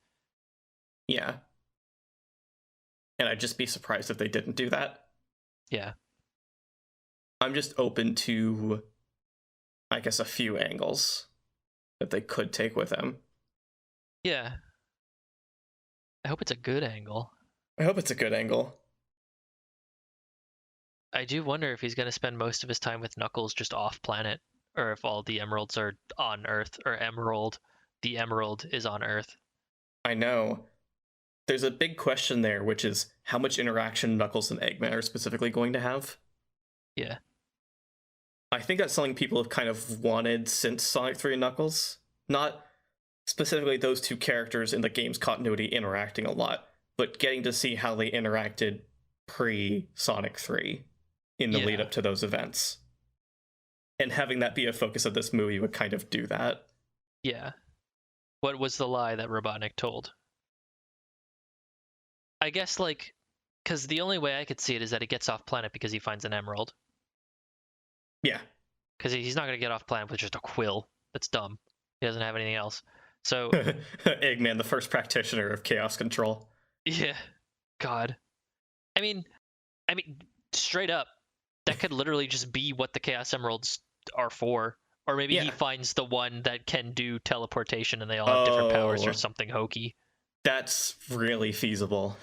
Yeah. And I'd just be surprised if they didn't do that. Yeah. I'm just open to, I guess, a few angles that they could take with him. Yeah. I hope it's a good angle. I hope it's a good angle. I do wonder if he's going to spend most of his time with Knuckles just off planet, or if all the emeralds are on Earth, or the emerald is on Earth. I know. There's a big question there, which is how much interaction Knuckles and Eggman are specifically going to have. Yeah. I think that's something people have kind of wanted since Sonic 3 and Knuckles. Not specifically those two characters in the game's continuity interacting a lot, but getting to see how they interacted pre-Sonic 3 in the lead up to those events. And having that be a focus of this movie would kind of do that. Yeah. What was the lie that Robotnik told? I guess, like, because the only way I could see it is that he gets off planet because he finds an emerald. Yeah. Because he's not going to get off planet with just a quill. That's dumb. He doesn't have anything else. So Eggman, the first practitioner of chaos control. Yeah. God. I mean, straight up, that could literally just be what the Chaos Emeralds are for. Or maybe he finds the one that can do teleportation and they all have different powers or something hokey. That's really feasible.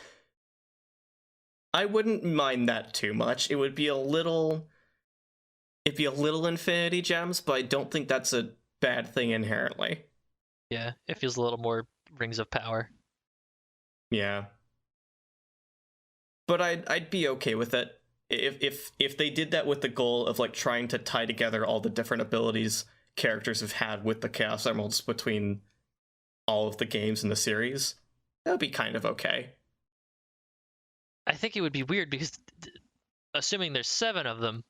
I wouldn't mind that too much. It would be a little... It'd be a little Infinity Gems, but I don't think that's a bad thing inherently. Yeah, it feels a little more Rings of Power. Yeah. But I'd be okay with it. If they did that with the goal of like trying to tie together all the different abilities characters have had with the Chaos Emeralds between all of the games in the series, that would be kind of okay. I think it would be weird because assuming there's 7 of them,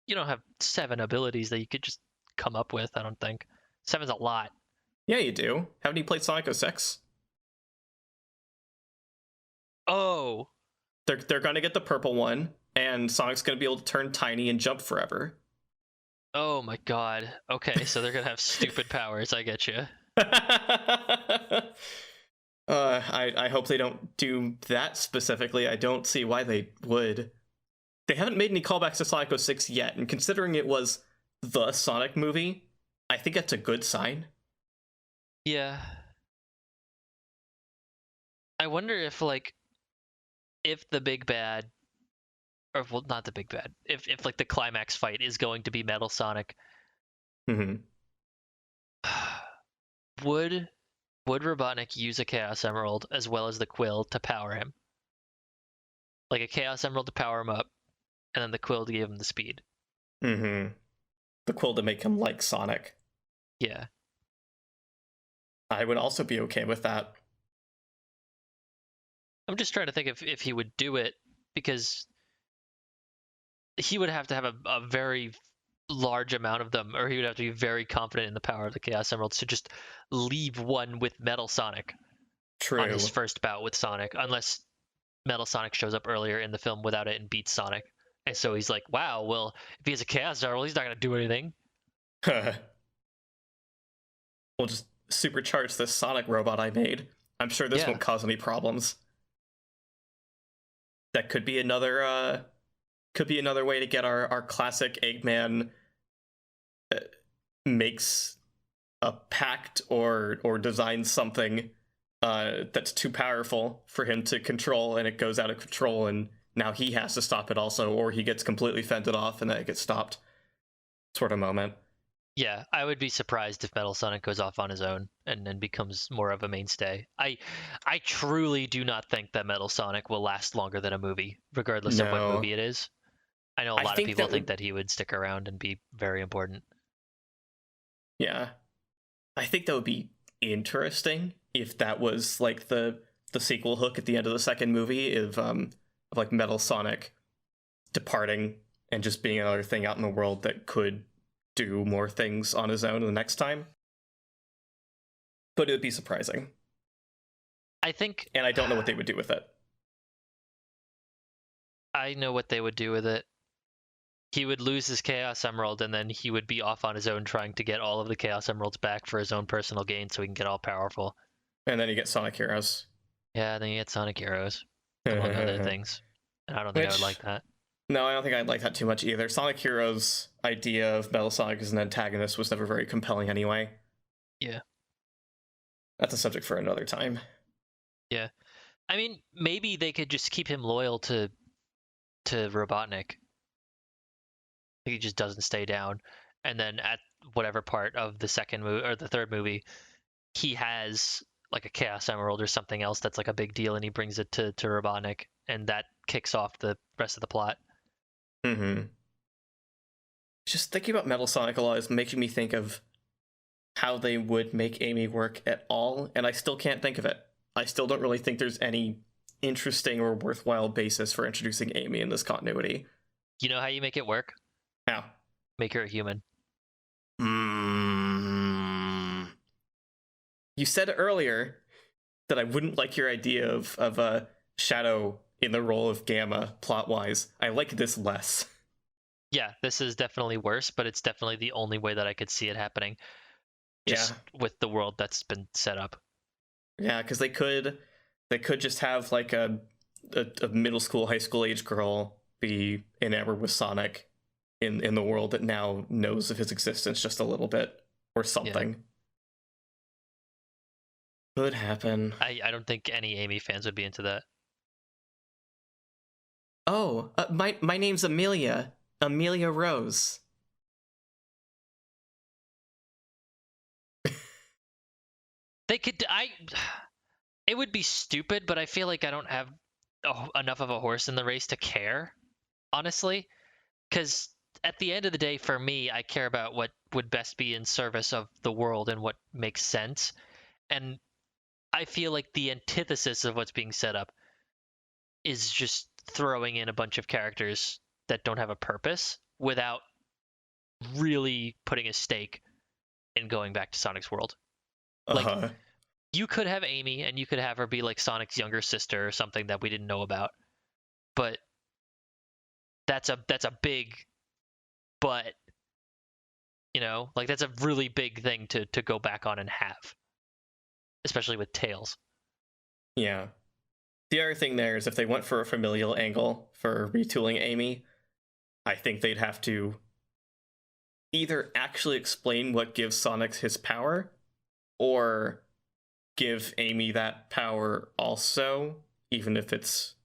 you don't have 7 abilities that you could just come up with, I don't think. 7's a lot. Yeah, you do. Haven't you played Sonic 06? Oh. They're gonna get the purple one, and Sonic's gonna be able to turn tiny and jump forever. Oh my god. Okay, so they're gonna have stupid powers, I get you. I hope they don't do that specifically. I don't see why they would. They haven't made any callbacks to Sonic 06 yet, and considering it was the Sonic movie, I think that's a good sign. Yeah. I wonder if, like, if the big bad, or, well, not the big bad, if like, the climax fight is going to be Metal Sonic, Mm-hmm. would Robotnik use a Chaos Emerald as well as the Quill to power him? Like, a Chaos Emerald to power him up, and then the Quill to give him the speed. Mm-hmm. The Quill to make him like Sonic. Yeah. I would also be okay with that. I'm just trying to think if he would do it, because he would have to have a very large amount of them, or he would have to be very confident in the power of the Chaos Emeralds to just leave one with Metal Sonic on his first bout with Sonic, unless Metal Sonic shows up earlier in the film without it and beats Sonic. And so he's like, wow, well, if he has a Chaos Emerald, he's not going to do anything. We'll just supercharge this Sonic robot I made. I'm sure this won't cause any problems. That could be another way to get our classic Eggman makes a pact or designs something that's too powerful for him to control, and it goes out of control, and now he has to stop it also, or he gets completely fended off and then it gets stopped sort of moment. Yeah, I would be surprised if Metal Sonic goes off on his own and then becomes more of a mainstay. I truly do not think that Metal Sonic will last longer than a movie, regardless of what movie it is. I know a lot of people think that he would stick around and be very important. Yeah. I think that would be interesting if that was like the sequel hook at the end of the second movie of like Metal Sonic departing and just being another thing out in the world that could do more things on his own the next time. But it would be surprising. I think... And I don't know what they would do with it. I know what they would do with it. He would lose his Chaos Emerald, and then he would be off on his own trying to get all of the Chaos Emeralds back for his own personal gain so he can get all powerful. And then you get Sonic Heroes. Yeah, then you get Sonic Heroes, among other things. And I don't think I would like that. No, I don't think I'd like that too much either. Sonic Heroes' idea of Metal Sonic as an antagonist was never very compelling anyway. Yeah. That's a subject for another time. Yeah. I mean, maybe they could just keep him loyal to Robotnik. He just doesn't stay down. And then at whatever part of the second movie or the third movie, he has like a Chaos Emerald or something else that's like a big deal, and he brings it to Robotnik, and that kicks off the rest of the plot. Mm-hmm. Just thinking about Metal Sonic a lot is making me think of how they would make Amy work at all, and I still can't think of it. I still don't really think there's any interesting or worthwhile basis for introducing Amy in this continuity. You know how you make it work? How? Make her a human. You said earlier that I wouldn't like your idea of Shadow in the role of Gamma plot-wise. I like this less. Yeah, this is definitely worse, but it's definitely the only way that I could see it happening. Just with the world that's been set up. Yeah, because they could just have like a middle school, high school age girl be enamored with Sonic in the world that now knows of his existence just a little bit or something. Yeah. Could happen. I don't think any Amy fans would be into that. Oh, my name's Amelia. Amelia Rose. They could. It would be stupid, but I feel like I don't have enough of a horse in the race to care, honestly. Because at the end of the day, for me, I care about what would best be in service of the world and what makes sense. And I feel like the antithesis of what's being set up is just throwing in a bunch of characters that don't have a purpose without really putting a stake in going back to Sonic's world. Like, you could have Amy and you could have her be like Sonic's younger sister or something that we didn't know about. But that's a big but, you know, like that's a really big thing to go back on and have. Especially with Tails. Yeah. The other thing there is if they went for a familial angle for retooling Amy, I think they'd have to either actually explain what gives Sonic his power, or give Amy that power also, even if it's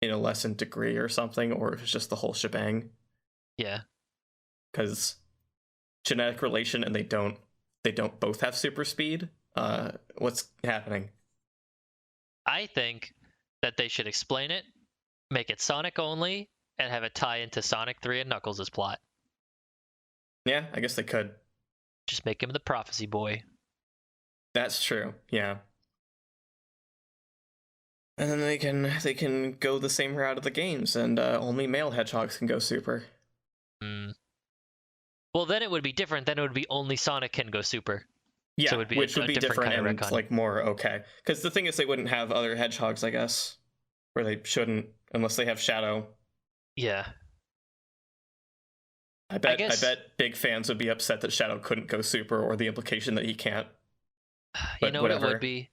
in a lessened degree or something, or if it's just the whole shebang. Yeah. Because genetic relation and they don't both have super speed. What's happening? I think that they should explain it, make it Sonic only, and have it tie into Sonic 3 and Knuckles' plot. Yeah, I guess they could. Just make him the prophecy boy. That's true, yeah. And then they can go the same route of the games, and only male hedgehogs can go super. Well, then it would be different. Then it would be only Sonic can go super. Yeah, so it would be which would be different kind of and like more okay. Because the thing is, they wouldn't have other hedgehogs, I guess, where they shouldn't, unless they have Shadow. Yeah. I bet big fans would be upset that Shadow couldn't go super, or the implication that he can't. But you know what it would be?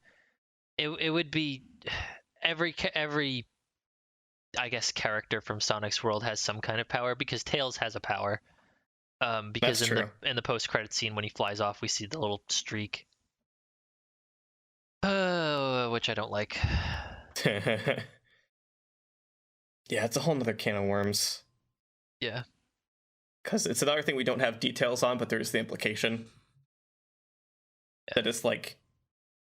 It would be every I guess character from Sonic's world has some kind of power, because Tails has a power. Because in the post-credit scene when he flies off, we see the little streak. Which I don't like. Yeah, it's a whole nother can of worms. Yeah. Because it's another thing we don't have details on, but there's the implication that it's like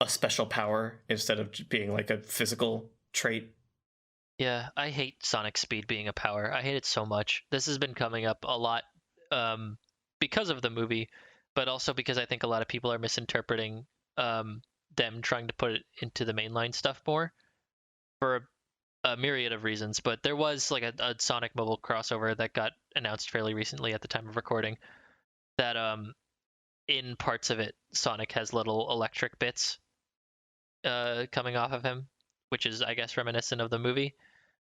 a special power instead of being like a physical trait. Yeah, I hate Sonic's speed being a power. I hate it so much. This has been coming up a lot because of the movie, but also because I think a lot of people are misinterpreting them trying to put it into the mainline stuff more for a myriad of reasons. But there was like a Sonic Mobile crossover that got announced fairly recently at the time of recording that in parts of it Sonic has little electric bits coming off of him, which is, I guess, reminiscent of the movie.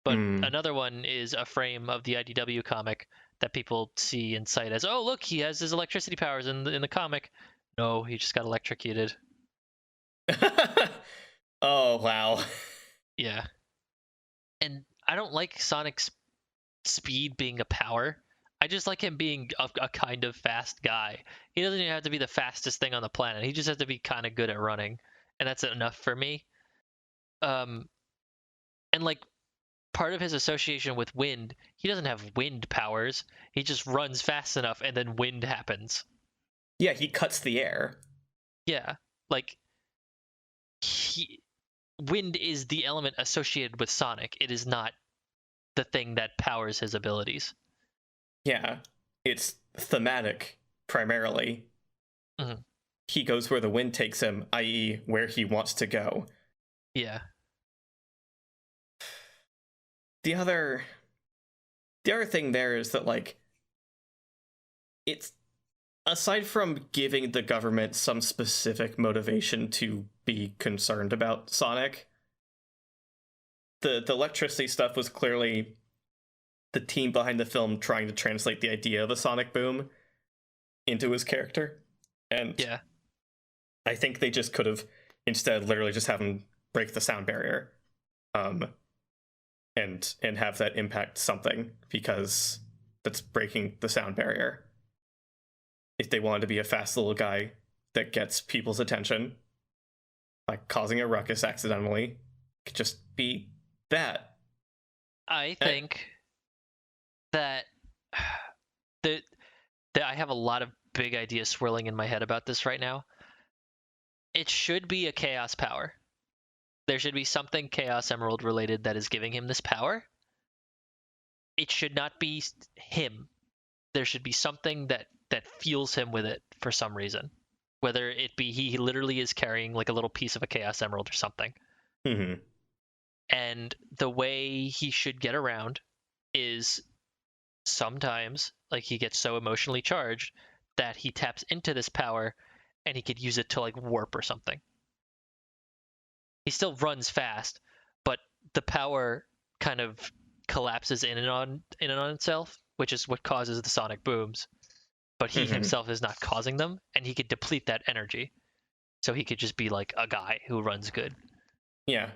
But another one is a frame of the IDW comic that people see and cite as, oh, look, he has his electricity powers in the comic. No, he just got electrocuted. Oh, wow. Yeah. And I don't like Sonic's speed being a power. I just like him being a kind of fast guy. He doesn't even have to be the fastest thing on the planet. He just has to be kind of good at running. And that's enough for me. And like, part of his association with wind, he doesn't have wind powers. He just runs fast enough and then wind happens. Yeah, he cuts the air. Yeah, like wind is the element associated with Sonic. It is not the thing that powers his abilities. Yeah, it's thematic primarily. Mm-hmm. he goes where the wind takes him, i.e., where he wants to go. Yeah. The other thing there is that, like, it's, aside from giving the government some specific motivation to be concerned about Sonic, the electricity stuff was clearly the team behind the film trying to translate the idea of a sonic boom into his character. And Yeah. I think they just could have instead literally just have him break the sound barrier, and have that impact something, because that's breaking the sound barrier. If they wanted to be a fast little guy that gets people's attention, like causing a ruckus accidentally, it could just be that. I think that I have a lot of big ideas swirling in my head about this right now. It should be a chaos power. There should be something Chaos Emerald related that is giving him this power. It should not be him. There should be something that fuels him with it for some reason. Whether it be he literally is carrying like a little piece of a Chaos Emerald or something. Mm-hmm. And the way he should get around is sometimes, like, he gets so emotionally charged that he taps into this power and he could use it to like warp or something. He still runs fast, but the power kind of collapses in and on itself, which is what causes the sonic booms. But he himself is not causing them, and he could deplete that energy. So he could just be like a guy who runs good. Yeah,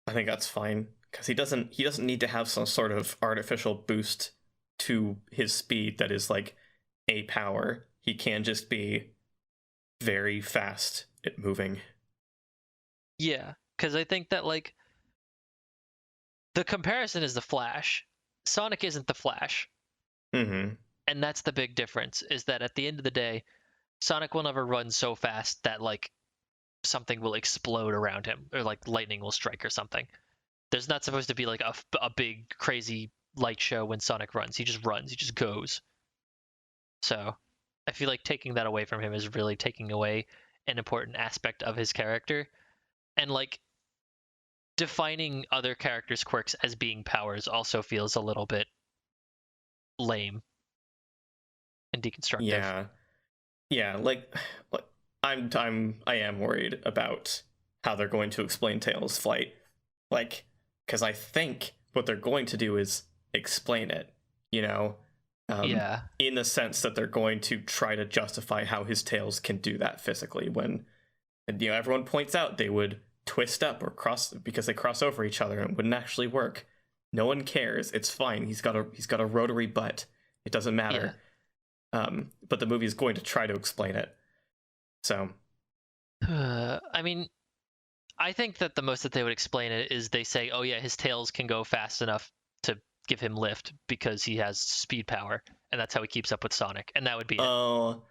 I think that's fine, because he doesn't need to have some sort of artificial boost to his speed that is like a power. He can just be very fast at moving. Yeah, because I think that, like, the comparison is the Flash. Sonic isn't the Flash. Mm-hmm. And that's the big difference, is that at the end of the day, Sonic will never run so fast that, like, something will explode around him, or like lightning will strike or something. There's not supposed to be like a big crazy light show when Sonic runs. He just runs. He just goes. So I feel like taking that away from him is really taking away an important aspect of his character. And, like, defining other characters' quirks as being powers also feels a little bit lame and deconstructive. Yeah, like I am worried about how they're going to explain Tails' flight, like, because I think what they're going to do is explain it, Yeah. in the sense that they're going to try to justify how his tails can do that physically, when everyone points out they would twist up or cross because they cross over each other and it wouldn't actually work. No one cares. It's fine. He's got a rotary butt. It doesn't matter. Yeah. But the movie is going to try to explain it. So, I mean, I think that the most that they would explain it is they say, oh yeah, his tails can go fast enough to give him lift because he has speed power, and that's how he keeps up with Sonic, and that would be it. Oh,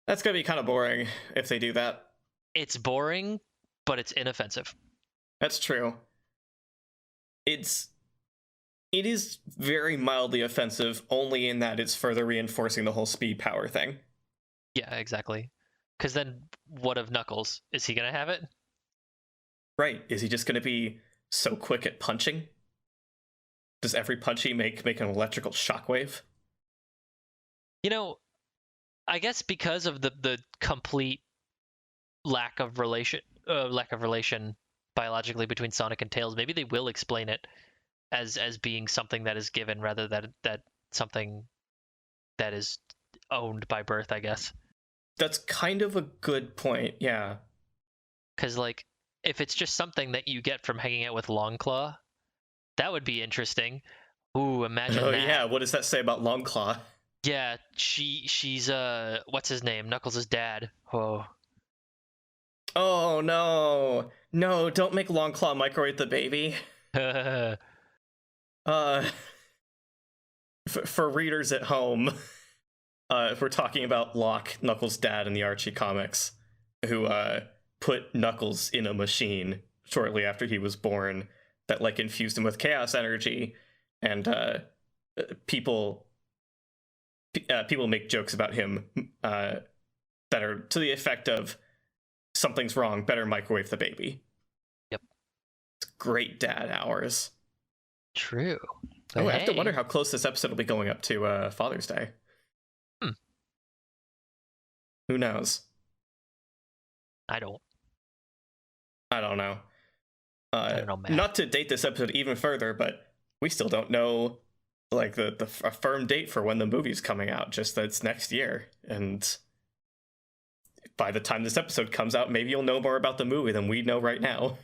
that's gonna be kind of boring if they do that. It's boring, but it's inoffensive. That's true. It is very mildly offensive, only in that it's further reinforcing the whole speed power thing. Yeah, exactly. Because then what of Knuckles? Is he going to have it? Right. Is he just going to be so quick at punching? Does every punch he make an electrical shockwave? I guess because of the complete lack of relation biologically between Sonic and Tails, maybe they will explain it as being something that is given rather than that something that is owned by birth, I guess. That's kind of a good point, yeah. Because, like, if it's just something that you get from hanging out with Longclaw, that would be interesting. Ooh, imagine that. Oh yeah, what does that say about Longclaw? Yeah, she's what's his name? Knuckles' dad. Oh. Oh no. No, don't make Longclaw microwave the baby. For readers at home, if we're talking about Locke, Knuckles' dad in the Archie comics, who put Knuckles in a machine shortly after he was born that, like, infused him with chaos energy, and people make jokes about him that are to the effect of, something's wrong, better microwave the baby. Yep. It's great dad hours. True. I have to wonder how close this episode will be going up to Father's Day. Who knows? I don't know. I don't know, Matt. Not to date this episode even further, but we still don't know like a firm date for when the movie's coming out. Just that it's next year, and by the time this episode comes out, maybe you'll know more about the movie than we know right now.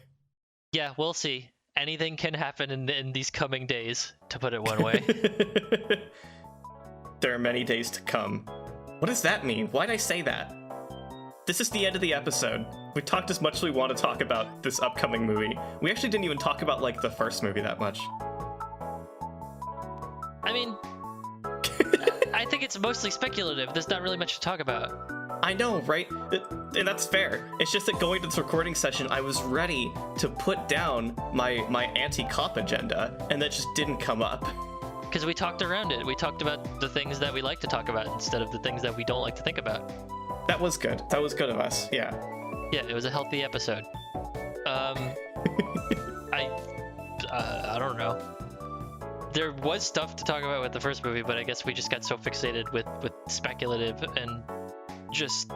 Yeah, we'll see. Anything can happen in these coming days, to put it one way. There are many days to come. What does that mean? Why'd I say that? This is the end of the episode. We talked as much as we want to talk about this upcoming movie. We actually didn't even talk about, like, the first movie that much. I mean, I think it's mostly speculative. There's not really much to talk about. I know, right? And that's fair. It's just that going to this recording session, I was ready to put down my anti-cop agenda, and that just didn't come up. Because we talked around it. We talked about the things that we like to talk about instead of the things that we don't like to think about. That was good. That was good of us, yeah. Yeah, it was a healthy episode. I don't know. There was stuff to talk about with the first movie, but I guess we just got so fixated with speculative and just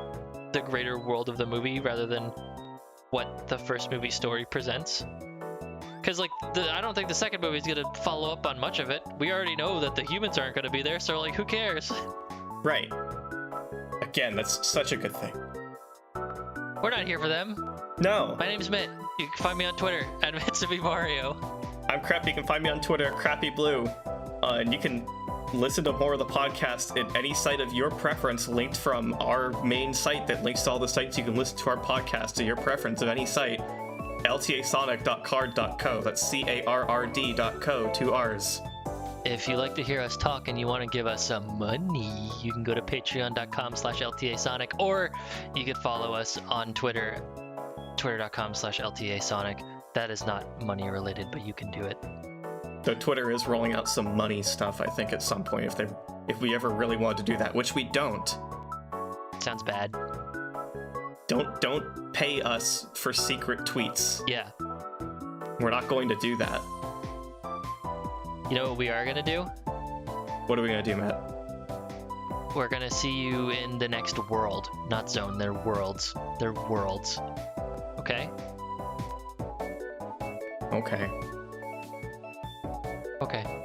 the greater world of the movie rather than what the first movie story presents. Because, like, I don't think the second movie is going to follow up on much of it. We already know that the humans aren't going to be there, so, like, who cares? Right. Again, that's such a good thing. We're not here for them. No. My name's Mitt. You can find me on Twitter at MitsubiMario. I'm Crepe. You can find me on Twitter at CrappyBlue. And you can listen to more of the podcast at any site of your preference, linked from our main site that links to all the sites you can listen to our podcast to your preference of any site. LTASonic.card.co. That's CARRD.co. 2 R's. If you like to hear us talk and you want to give us some money, you can go to patreon.com/LTASonic, or you could follow us on Twitter, twitter.com/LTASonic. That is not money related, but you can do it. Though Twitter is rolling out some money stuff, I think, at some point, if we ever really want to do that, which we don't. Sounds bad. Don't pay us for secret tweets. Yeah. We're not going to do that. You know what we are going to do? What are we going to do, Matt? We're going to see you in the next world. Not zone, they're worlds. They're worlds. Okay? Okay. Okay.